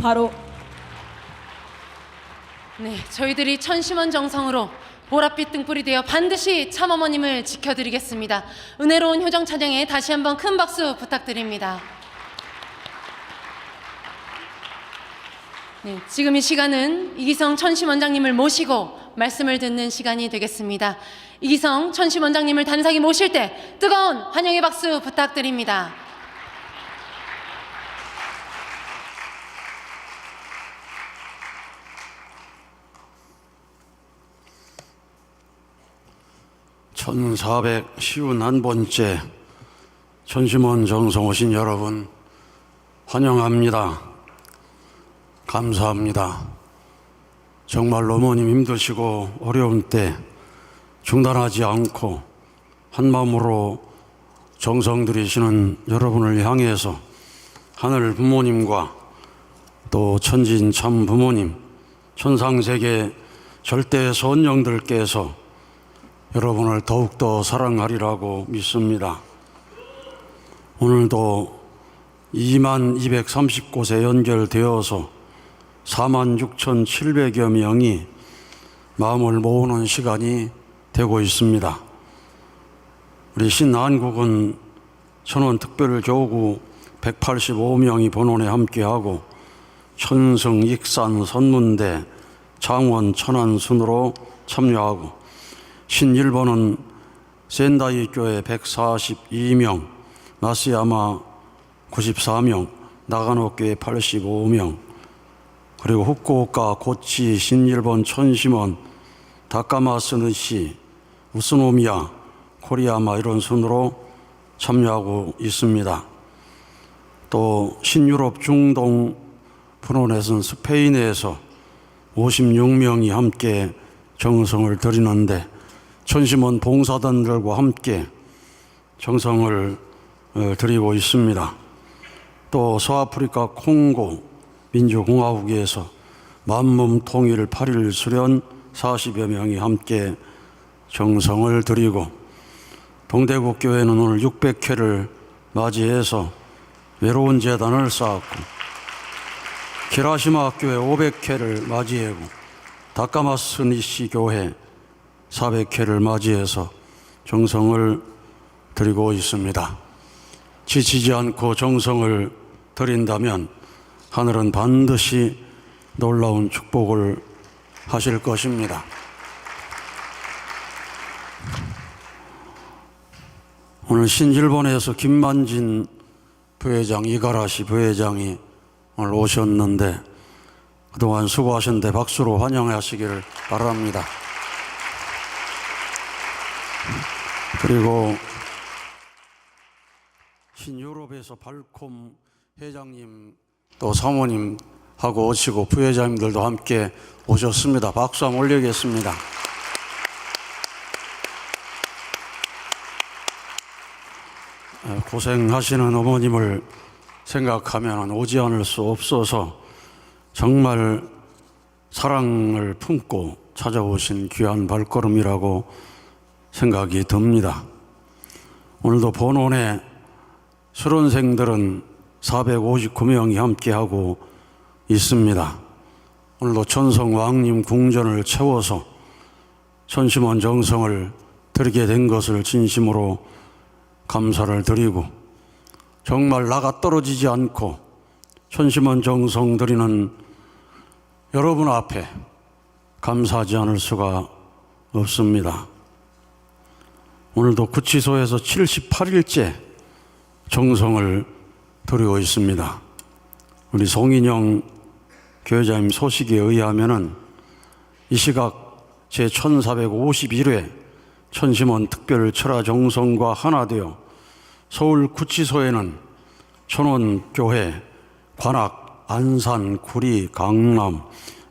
바로 네, 저희들이 천심원 정성으로 보랏빛 등불이 되어 반드시 참어머님을 지켜드리겠습니다. 은혜로운 효정 찬양에 다시 한번 큰 박수 부탁드립니다. 네, 지금 이 시간은 이기성 천심원장님을 모시고 말씀을 듣는 시간이 되겠습니다. 이기성 천심원장님을 단상에 모실 때 뜨거운 환영의 박수 부탁드립니다. (1451번째) 천심원 정성 오신 여러분 환영합니다. 감사합니다. 정말 어머님 힘드시고 어려운 때 중단하지 않고 한마음으로 정성 들이시는 여러분을 향해서 하늘 부모님과 또 천진 참 부모님, 천상세계 절대 선영들께서 여러분을 더욱더 사랑하리라고 믿습니다. 오늘도 2230곳에 연결되어서 46,700여 명이 마음을 모으는 시간이 되고 있습니다. 우리 신한국은 천원특별교구 185명이 본원에 함께하고 천성, 익산, 선문대, 장원, 천안 순으로 참여하고 신일본은 센다이 교회 142명, 마스야마 94명, 나가노 교회 85명, 그리고 후쿠오카, 고치, 신일본, 천심원, 다카마스느시, 우스노미야, 코리아마 이런 순으로 참여하고 있습니다. 또 신유럽 중동 분원에서는 스페인에서 56명이 함께 정성을 드리는데 천심원 봉사단들과 함께 정성을 드리고 있습니다. 또 서아프리카 콩고 민주공화국에서 만몸 통일 8일 수련 40여 명이 함께 정성을 드리고 동대구 교회는 오늘 600회를 맞이해서 외로운 재단을 쌓았고 키라시마 교회 500회를 맞이하고 다카마스니시 교회 400회를 맞이해서 정성을 드리고 있습니다. 지치지 않고 정성을 드린다면 하늘은 반드시 놀라운 축복을 하실 것입니다. 오늘 신일본에서 김만진 부회장, 이가라시 부회장이 오늘 오셨는데 그동안 수고하셨는데 박수로 환영하시기를 바랍니다. 그리고 신유럽에서 발콤 회장님 또 사모님하고 오시고 부회장님들도 함께 오셨습니다. 박수 한번 올리겠습니다. 고생하시는 어머님을 생각하면 오지 않을 수 없어서 정말 사랑을 품고 찾아오신 귀한 발걸음이라고 생각이 듭니다. 오늘도 본원에 수련생들은 459명이 함께하고 있습니다. 오늘도 천성왕님 궁전을 채워서 천심원 정성을 드리게 된 것을 진심으로 감사를 드리고 정말 나가 떨어지지 않고 천심원 정성 드리는 여러분 앞에 감사하지 않을 수가 없습니다. 오늘도 구치소에서 78일째 정성을 드리고 있습니다. 우리 송인영 교회자님 소식에 의하면은 이 시각 제1451회 천심원 특별 철화 정성과 하나 되어 서울 구치소에는 천원교회, 관악, 안산, 구리, 강남,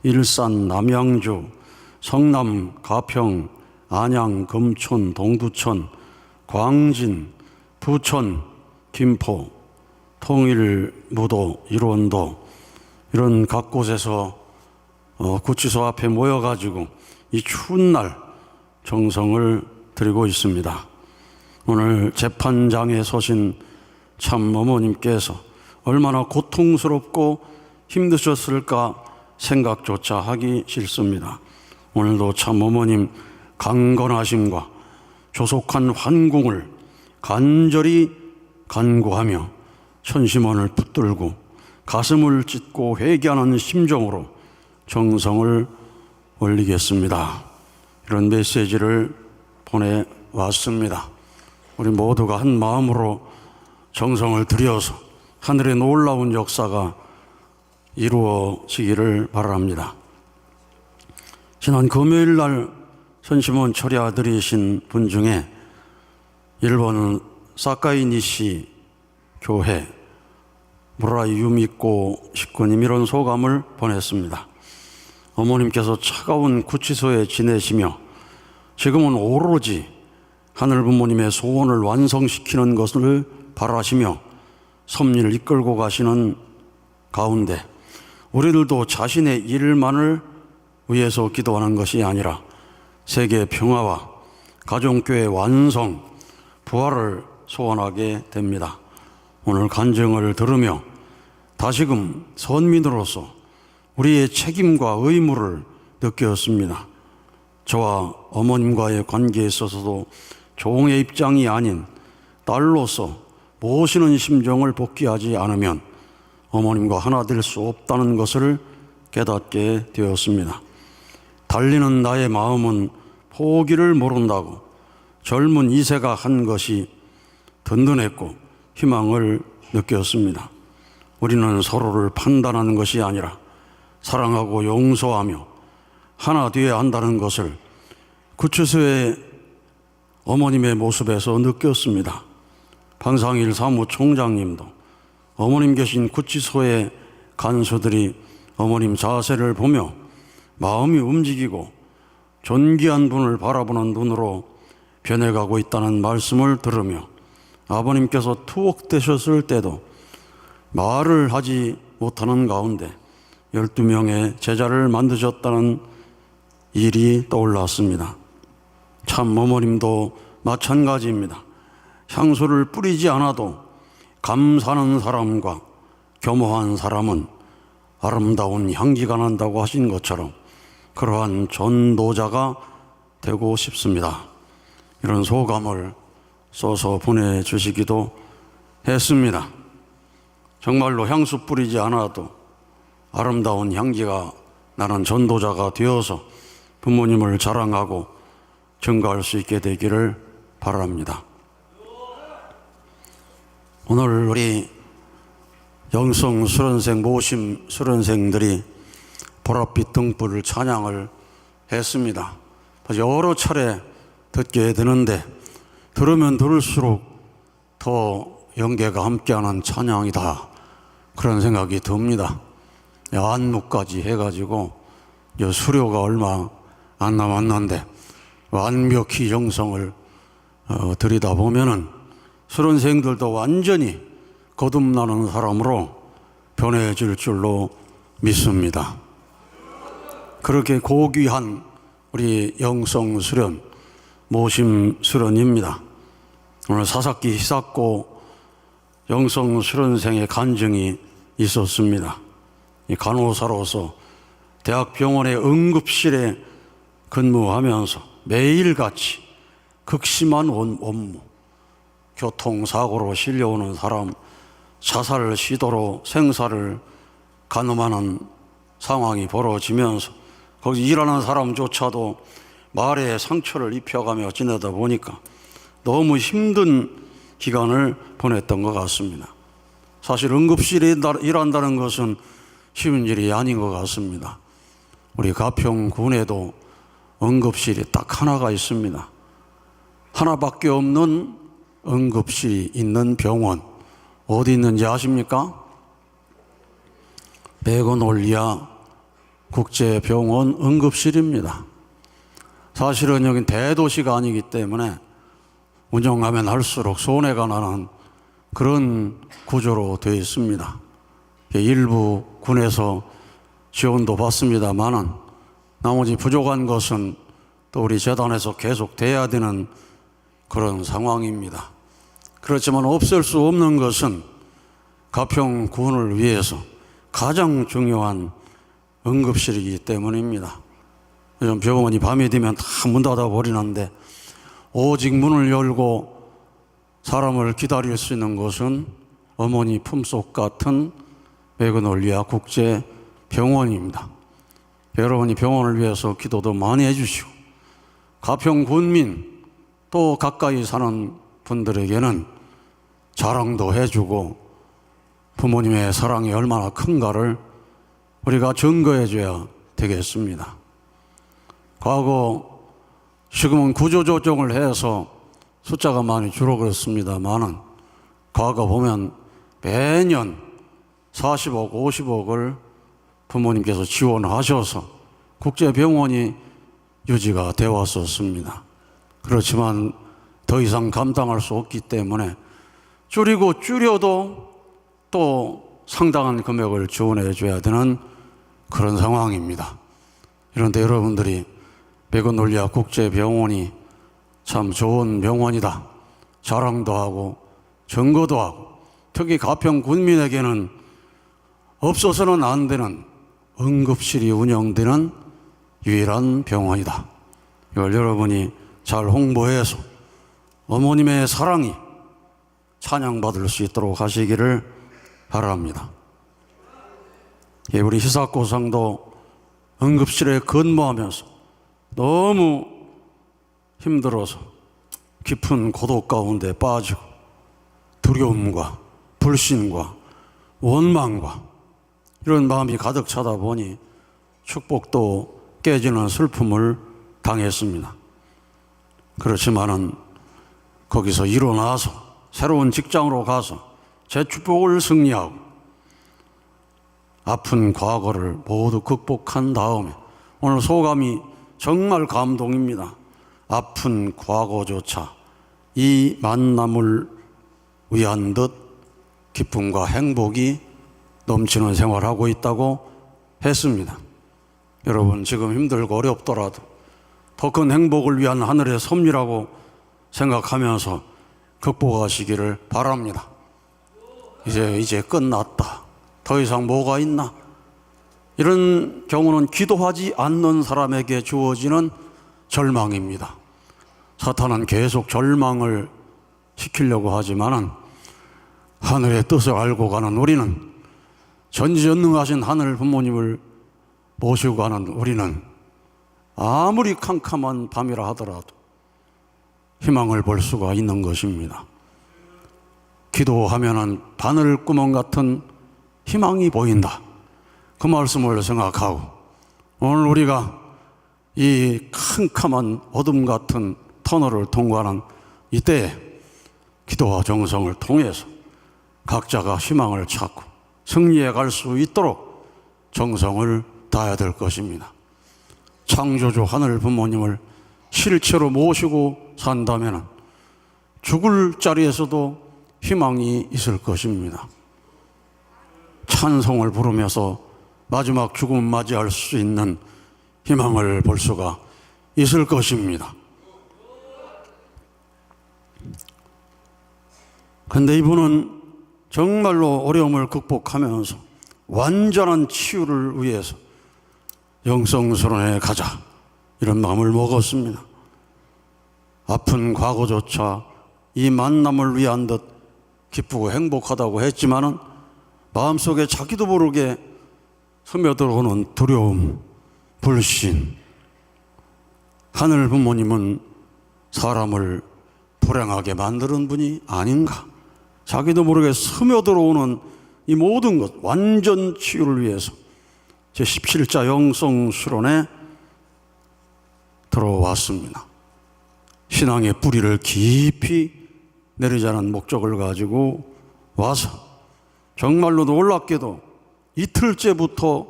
일산, 남양주, 성남, 가평, 안양, 금촌, 동두천, 광진, 부천, 김포, 통일, 무도, 일원도 이런 각 곳에서 구치소 앞에 모여가지고 이 추운 날 정성을 드리고 있습니다. 오늘 재판장에 서신 참 어머님께서 얼마나 고통스럽고 힘드셨을까 생각조차 하기 싫습니다. 오늘도 참 어머님 강건하심과 조속한 환궁을 간절히 간구하며 천심원을 붙들고 가슴을 찢고 회개하는 심정으로 정성을 올리겠습니다. 이런 메시지를 보내왔습니다. 우리 모두가 한 마음으로 정성을 들여서 하늘의 놀라운 역사가 이루어지기를 바랍니다. 지난 금요일 날 천심원 철야드리신 분 중에 일본 사카이니시 교회 무라이 유미코 식구님 이런 소감을 보냈습니다. 어머님께서 차가운 구치소에 지내시며 지금은 오로지 하늘 부모님의 소원을 완성시키는 것을 바라시며 섭리를 이끌고 가시는 가운데 우리들도 자신의 일만을 위해서 기도하는 것이 아니라 세계 평화와 가정교회 완성, 부활을 소원하게 됩니다. 오늘 간증을 들으며 다시금 선민으로서 우리의 책임과 의무를 느꼈습니다. 저와 어머님과의 관계에 있어서도 종의 입장이 아닌 딸로서 모시는 심정을 복귀하지 않으면 어머님과 하나 될 수 없다는 것을 깨닫게 되었습니다. 달리는 나의 마음은 포기를 모른다고 젊은 이세가 한 것이 든든했고 희망을 느꼈습니다. 우리는 서로를 판단하는 것이 아니라 사랑하고 용서하며 하나 되어야 한다는 것을 구치소의 어머님의 모습에서 느꼈습니다. 방상일 사무총장님도 어머님 계신 구치소의 간수들이 어머님 자세를 보며 마음이 움직이고 존귀한 분을 바라보는 눈으로 변해가고 있다는 말씀을 들으며 아버님께서 투옥되셨을 때도 말을 하지 못하는 가운데 12명의 제자를 만드셨다는 일이 떠올랐습니다. 참 어머님도 마찬가지입니다. 향수를 뿌리지 않아도 감사하는 사람과 겸허한 사람은 아름다운 향기가 난다고 하신 것처럼 그러한 전도자가 되고 싶습니다. 이런 소감을 써서 보내주시기도 했습니다. 정말로 향수 뿌리지 않아도 아름다운 향기가 나는 전도자가 되어서 부모님을 자랑하고 증거할 수 있게 되기를 바랍니다. 오늘 우리 영성 수련생 모심 수련생들이 보랏빛 등불을 찬양을 했습니다. 여러 차례 듣게 되는데 들으면 들을수록 더 영계가 함께하는 찬양이다 그런 생각이 듭니다. 안무까지 해가지고 수료가 얼마 안 남았는데 완벽히 영성을 드리다 보면은 수련생들도 완전히 거듭나는 사람으로 변해질 줄로 믿습니다. 그렇게 고귀한 우리 영성 수련, 모심 수련입니다. 오늘 사사키 히사코 영성 수련생의 간증이 있었습니다. 이 간호사로서 대학병원의 응급실에 근무하면서 매일같이 극심한 업무, 교통사고로 실려오는 사람, 자살 시도로 생사를 가늠하는 상황이 벌어지면서 거기 일하는 사람조차도 말에 상처를 입혀가며 지내다 보니까 너무 힘든 기간을 보냈던 것 같습니다. 사실 응급실에 일한다는 것은 쉬운 일이 아닌 것 같습니다. 우리 가평군에도 응급실이 딱 하나가 있습니다. 하나밖에 없는 응급실이 있는 병원 어디 있는지 아십니까? 베고놀리아 국제병원 응급실입니다. 사실은 여긴 대도시가 아니기 때문에 운영하면 할수록 손해가 나는 그런 구조로 되어 있습니다. 일부 군에서 지원도 받습니다만은 나머지 부족한 것은 또 우리 재단에서 계속 돼야 되는 그런 상황입니다. 그렇지만 없앨 수 없는 것은 가평군을 위해서 가장 중요한 응급실이기 때문입니다. 요즘 병원이 밤이 되면 다 문 닫아 버리는데 오직 문을 열고 사람을 기다릴 수 있는 곳은 어머니 품속 같은 매그놀리아 국제병원입니다. 여러분이 병원을 위해서 기도도 많이 해주시고 가평 군민 또 가까이 사는 분들에게는 자랑도 해주고 부모님의 사랑이 얼마나 큰가를 우리가 증거해줘야 되겠습니다. 과거 지금은 구조조정을 해서 숫자가 많이 줄어들었습니다만은 과거 보면 매년 40억, 50억을 부모님께서 지원하셔서 국제병원이 유지가 되어 왔었습니다. 그렇지만 더 이상 감당할 수 없기 때문에 줄이고 줄여도 또 상당한 금액을 지원해 줘야 되는 그런 상황입니다. 그런데 여러분들이 매그놀리아 국제병원이 참 좋은 병원이다 자랑도 하고 증거도 하고 특히 가평 군민에게는 없어서는 안 되는 응급실이 운영되는 유일한 병원이다. 이걸 여러분이 잘 홍보해서 어머님의 사랑이 찬양받을 수 있도록 하시기를 바랍니다. 예, 우리 희사고상도 응급실에 근무하면서 너무 힘들어서 깊은 고독 가운데 빠지고 두려움과 불신과 원망과 이런 마음이 가득 차다 보니 축복도 깨지는 슬픔을 당했습니다. 그렇지만은 거기서 일어나서 새로운 직장으로 가서 제 축복을 승리하고 아픈 과거를 모두 극복한 다음에 오늘 소감이 정말 감동입니다. 아픈 과거조차 이 만남을 위한 듯 기쁨과 행복이 넘치는 생활하고 있다고 했습니다. 여러분 지금 힘들고 어렵더라도 더 큰 행복을 위한 하늘의 섭리라고 생각하면서 극복하시기를 바랍니다. 이제 끝났다. 더 이상 뭐가 있나? 이런 경우는 기도하지 않는 사람에게 주어지는 절망입니다. 사탄은 계속 절망을 시키려고 하지만은 하늘의 뜻을 알고 가는 우리는 전지전능하신 하늘 부모님을 모시고 가는 우리는 아무리 캄캄한 밤이라 하더라도 희망을 볼 수가 있는 것입니다. 기도하면은 바늘구멍 같은 희망이 보인다. 그 말씀을 생각하고 오늘 우리가 이 캄캄한 어둠 같은 터널을 통과하는 이때에 기도와 정성을 통해서 각자가 희망을 찾고 승리해 갈 수 있도록 정성을 다해야 될 것입니다. 창조주 하늘 부모님을 실체로 모시고 산다면 죽을 자리에서도 희망이 있을 것입니다. 찬송을 부르면서 마지막 죽음을 맞이할 수 있는 희망을 볼 수가 있을 것입니다. 그런데 이분은 정말로 어려움을 극복하면서 완전한 치유를 위해서 영성스러운에 가자 이런 마음을 먹었습니다. 아픈 과거조차 이 만남을 위한 듯 기쁘고 행복하다고 했지만은 마음속에 자기도 모르게 스며들어오는 두려움, 불신. 하늘 부모님은 사람을 불행하게 만드는 분이 아닌가. 자기도 모르게 스며들어오는 이 모든 것 완전 치유를 위해서 제17자 영성수론에 들어왔습니다. 신앙의 뿌리를 깊이 내리자는 목적을 가지고 와서 정말로 놀랍게도 이틀째부터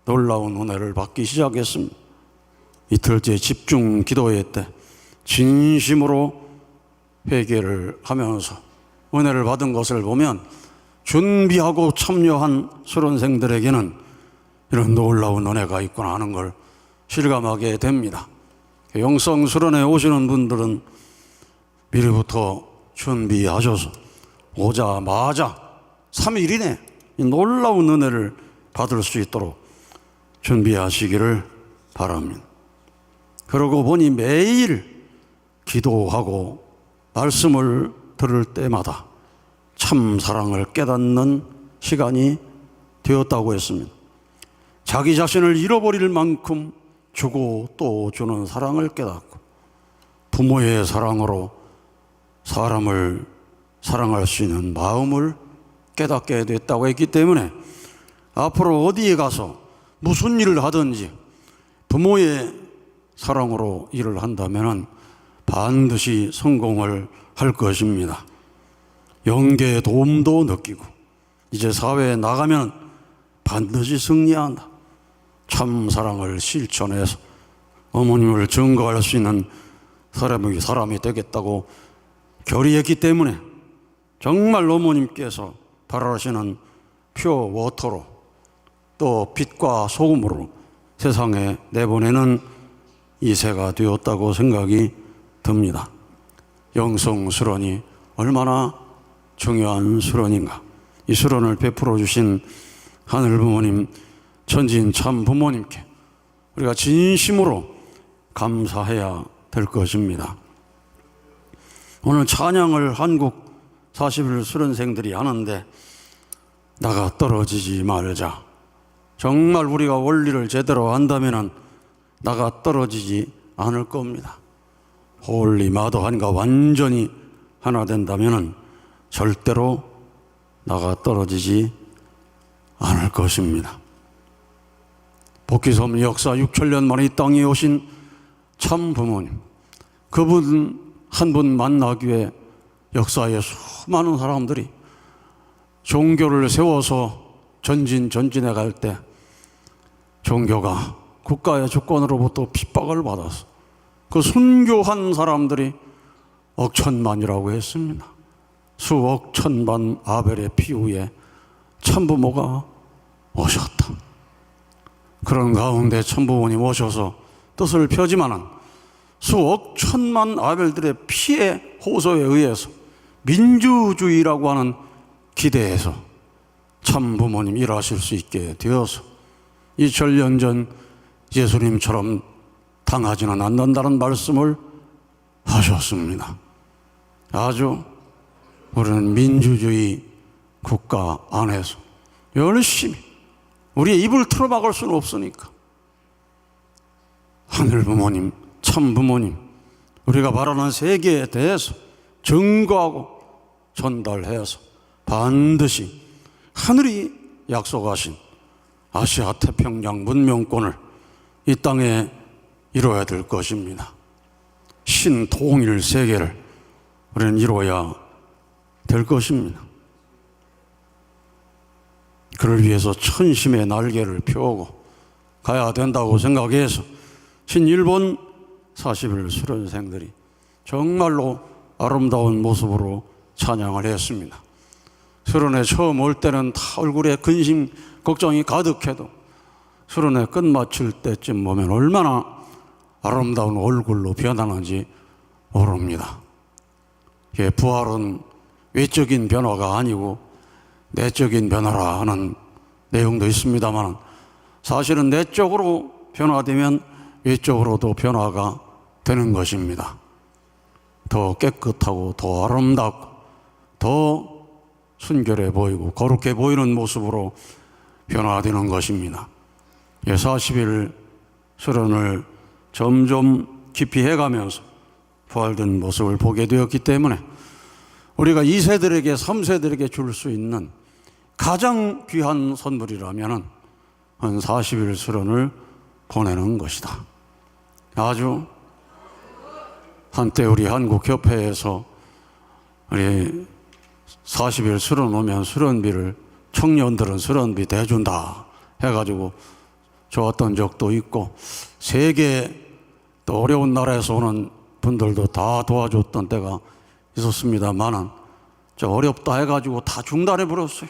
놀라운 은혜를 받기 시작했습니다. 이틀째 집중 기도회 때 진심으로 회개를 하면서 은혜를 받은 것을 보면 준비하고 참여한 수련생들에게는 이런 놀라운 은혜가 있구나 하는 걸 실감하게 됩니다. 영성 수련회 오시는 분들은 미리부터 준비하셔서 오자마자 3일 이내 이 놀라운 은혜를 받을 수 있도록 준비하시기를 바랍니다. 그러고 보니 매일 기도하고 말씀을 들을 때마다 참 사랑을 깨닫는 시간이 되었다고 했습니다. 자기 자신을 잃어버릴 만큼 주고 또 주는 사랑을 깨닫고 부모의 사랑으로 사람을 사랑할 수 있는 마음을 깨닫게 됐다고 했기 때문에 앞으로 어디에 가서 무슨 일을 하든지 부모의 사랑으로 일을 한다면 반드시 성공을 할 것입니다. 영계의 도움도 느끼고 이제 사회에 나가면 반드시 승리한다. 참 사랑을 실천해서 어머님을 증거할 수 있는 사람이 되겠다고 결의했기 때문에 정말 어머님께서 바라시는 퓨어 워터로 또 빛과 소금으로 세상에 내보내는 이세가 되었다고 생각이 듭니다. 영성 수련이 얼마나 중요한 수련인가. 이 수련을 베풀어 주신 하늘 부모님, 천진 참 부모님께 우리가 진심으로 감사해야 될 것입니다. 오늘 찬양을 한국 40일 수련생들이 하는데 나가 떨어지지 말자. 정말 우리가 원리를 제대로 한다면 나가 떨어지지 않을 겁니다. 홀리 마더한과 완전히 하나 된다면 절대로 나가 떨어지지 않을 것입니다. 복귀섬 역사 6천년 만에 이 땅에 오신 참 부모님, 그분 한 분 만나기 위해 역사에 수많은 사람들이 종교를 세워서 전진해 갈 때 종교가 국가의 주권으로부터 핍박을 받아서 그 순교한 사람들이 억천만이라고 했습니다. 수억 천만 아벨의 피 후에 참부모가 오셨다. 그런 가운데 참부모님 오셔서 뜻을 펴지만은 수억 천만 아벨들의 피의 호소에 의해서 민주주의라고 하는 기대에서 참부모님 일하실 수 있게 되어서 2000년 전 예수님처럼 당하지는 않는다는 말씀을 하셨습니다. 아주 우리는 민주주의 국가 안에서 열심히 우리의 입을 틀어막을 수는 없으니까 하늘 부모님, 참 부모님, 우리가 바라는 세계에 대해서 증거하고 전달해서 반드시 하늘이 약속하신 아시아 태평양 문명권을 이 땅에 이루어야 될 것입니다. 신통일 세계를 우리는 이루어야 될 것입니다. 그를 위해서 천심의 날개를 펴고 가야 된다고 생각해서 신일본 40일 수련생들이 정말로 아름다운 모습으로 찬양을 했습니다. 수련회 처음 올 때는 다 얼굴에 근심, 걱정이 가득해도 수련회 끝마칠 때쯤 보면 얼마나 아름다운 얼굴로 변하는지 모릅니다. 부활은 외적인 변화가 아니고 내적인 변화라 하는 내용도 있습니다만 사실은 내적으로 변화되면 외적으로도 변화가 되는 것입니다. 더 깨끗하고 더 아름답고 더 순결해 보이고 거룩해 보이는 모습으로 변화되는 것입니다. 40일 수련을 점점 깊이 해가면서 부활된 모습을 보게 되었기 때문에 우리가 2세들에게 3세들에게 줄 수 있는 가장 귀한 선물이라면 한 40일 수련을 보내는 것이다. 아주 한때 우리 한국협회에서 우리 40일 수련 오면 수련비를 청년들은 수련비 대준다 해가지고 좋았던 적도 있고 세계 또 어려운 나라에서 오는 분들도 다 도와줬던 때가 있었습니다만은 좀 어렵다 해가지고 다 중단해 버렸어요.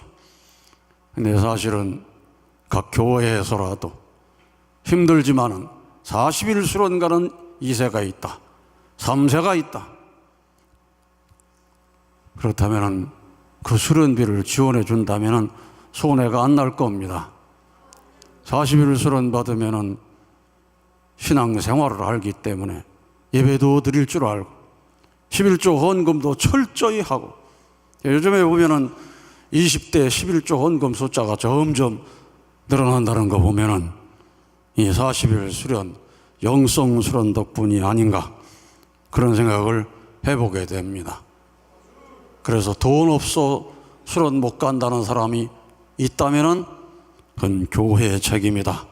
근데 사실은 각 교회에서라도 힘들지만은 40일 수련 가는 2세가 있다, 3세가 있다. 그렇다면은 그 수련비를 지원해 준다면은 손해가 안 날 겁니다. 40일 수련 받으면은 신앙생활을 알기 때문에 예배도 드릴 줄 알고 11조 헌금도 철저히 하고, 요즘에 보면은 20대 11조 헌금 숫자가 점점 늘어난다는 거 보면은 이 40일 수련, 영성 수련 덕분이 아닌가 그런 생각을 해보게 됩니다. 그래서 돈 없어 수련 못 간다는 사람이 있다면은 그건 교회의 책임이다.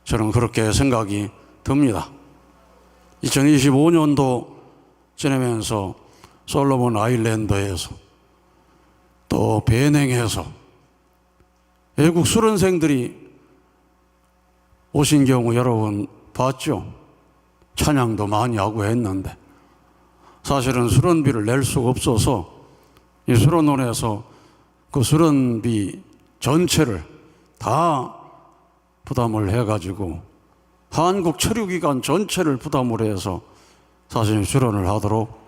저는 그렇게 생각이 듭니다. 2025년도 지내면서 솔로몬 아일랜드에서 또 베냉에서 외국 수련생들이 오신 경우 여러분 봤죠? 찬양도 많이 하고 했는데 사실은 수련비를 낼 수가 없어서 이 수련원에서 그 수련비 전체를 다 부담을 해가지고 한국 체류기간 전체를 부담을 해서 사실 수련을 하도록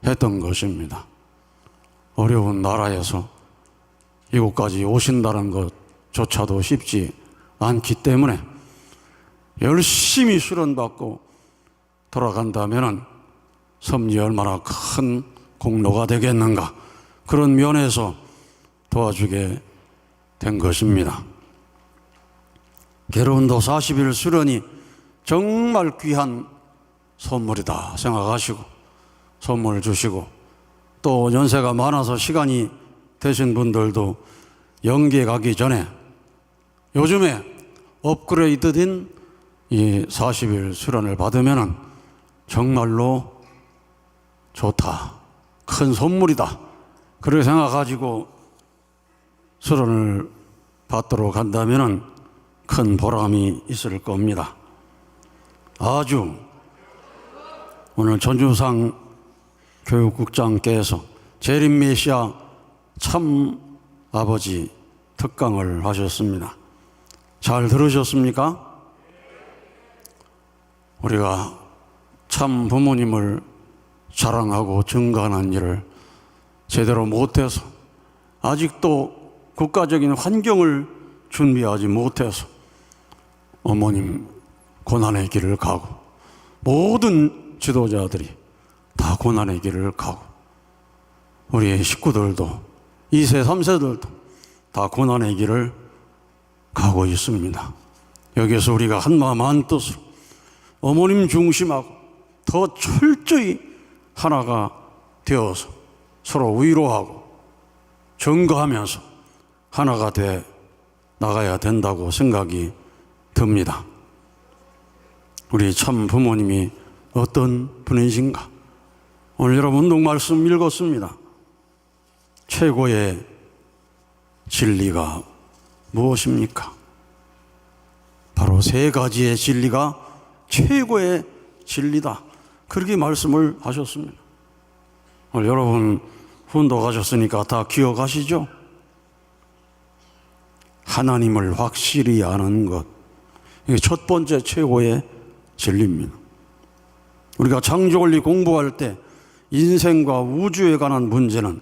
했던 것입니다. 어려운 나라에서 이곳까지 오신다는 것조차도 쉽지 않기 때문에 열심히 수련받고 돌아간다면 섭리 얼마나 큰 공로가 되겠는가, 그런 면에서 도와주게 된 것입니다. 계론도 40일 수련이 정말 귀한 선물이다 생각하시고 선물 주시고, 또 연세가 많아서 시간이 되신 분들도 연계 가기 전에 요즘에 업그레이드된 이 40일 수련을 받으면 정말로 좋다, 큰 선물이다, 그렇게 생각가지고 수련을 받도록 한다면 큰 보람이 있을 겁니다. 아주 오늘 전주상 교육국장께서 재림 메시아 참 아버지 특강을 하셨습니다. 잘 들으셨습니까? 우리가 참 부모님을 자랑하고 증거하는 일을 제대로 못해서, 아직도 국가적인 환경을 준비하지 못해서 어머님 고난의 길을 가고, 모든 지도자들이 다 고난의 길을 가고, 우리의 식구들도 2세, 3세들도 다 고난의 길을 가고 있습니다. 여기서 우리가 한마음 한뜻으로 어머님 중심하고 더 철저히 하나가 되어서 서로 위로하고 증거하면서 하나가 돼 나가야 된다고 생각이 듭니다. 우리 참 부모님이 어떤 분이신가? 오늘 여러분 운동 말씀 읽었습니다. 최고의 진리가 무엇입니까? 바로 3가지의 진리가 최고의 진리다, 그렇게 말씀을 하셨습니다. 오늘 여러분 훈도 가셨으니까 다 기억하시죠? 하나님을 확실히 아는 것, 이게 첫 번째 최고의 진리입니다. 우리가 창조원리 공부할 때 인생과 우주에 관한 문제는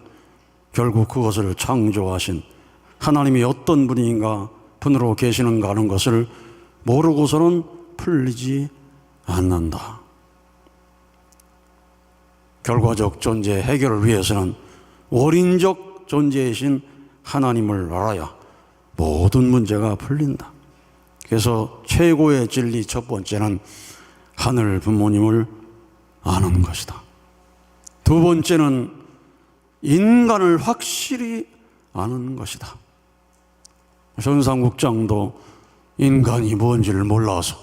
결국 그것을 창조하신 하나님이 어떤 분으로 계시는가 하는 것을 모르고서는 풀리지 않는다. 결과적 존재 해결을 위해서는 원인적 존재이신 하나님을 알아야 모든 문제가 풀린다. 그래서 최고의 진리 첫 번째는 하늘 부모님을 아는 것이다. 두 번째는 인간을 확실히 아는 것이다. 전상국장도 인간이 뭔지를 몰라서,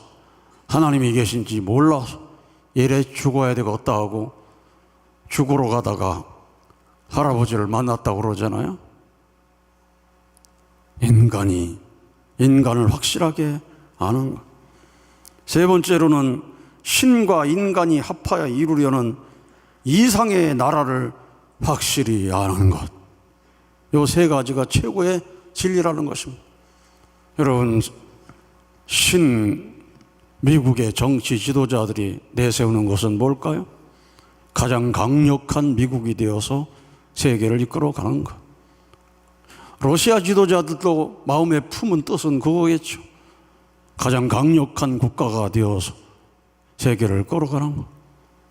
하나님이 계신지 몰라서 이래 죽어야 되겠다 하고 죽으러 가다가 할아버지를 만났다고 그러잖아요. 인간을 확실하게 아는 것. 세 번째로는 신과 인간이 합하여 이루려는 이상의 나라를 확실히 아는 것. 이 3가지가 최고의 진리라는 것입니다. 여러분, 미국의 정치 지도자들이 내세우는 것은 뭘까요? 가장 강력한 미국이 되어서 세계를 이끌어가는 것. 러시아 지도자들도 마음에 품은 뜻은 그거겠죠. 가장 강력한 국가가 되어서 세계를 끌어가는 것.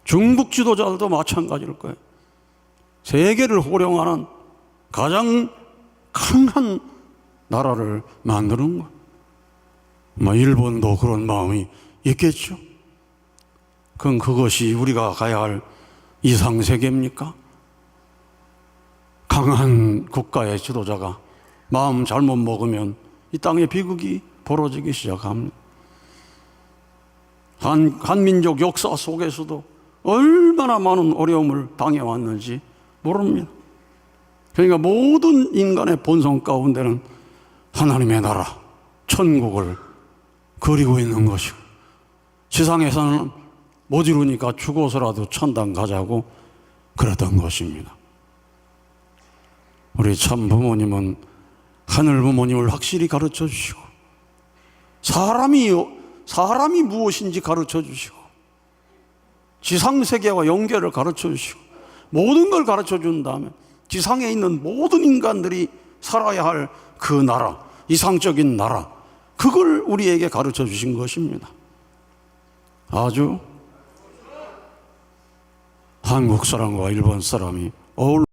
중국 지도자들도 마찬가지일 거예요. 세계를 호령하는 가장 강한 나라를 만드는 것. 일본도 그런 마음이 있겠죠. 그럼 그것이 우리가 가야 할 이상세계입니까? 강한 국가의 지도자가 마음 잘못 먹으면 이 땅에 비극이 벌어지기 시작합니다. 한민족 역사 속에서도 얼마나 많은 어려움을 당해왔는지 모릅니다. 그러니까 모든 인간의 본성 가운데는 하나님의 나라, 천국을 그리고 있는 것이고, 지상에서는 못 이루니까 죽어서라도 천당 가자고 그랬던 것입니다. 우리 참 부모님은 하늘 부모님을 확실히 가르쳐 주시고, 사람이 무엇인지 가르쳐 주시고, 지상세계와 연결을 가르쳐 주시고, 모든 걸 가르쳐 준 다음에 지상에 있는 모든 인간들이 살아야 할 그 나라, 이상적인 나라, 그걸 우리에게 가르쳐 주신 것입니다. 아주 한국 사람과 일본 사람이 어울려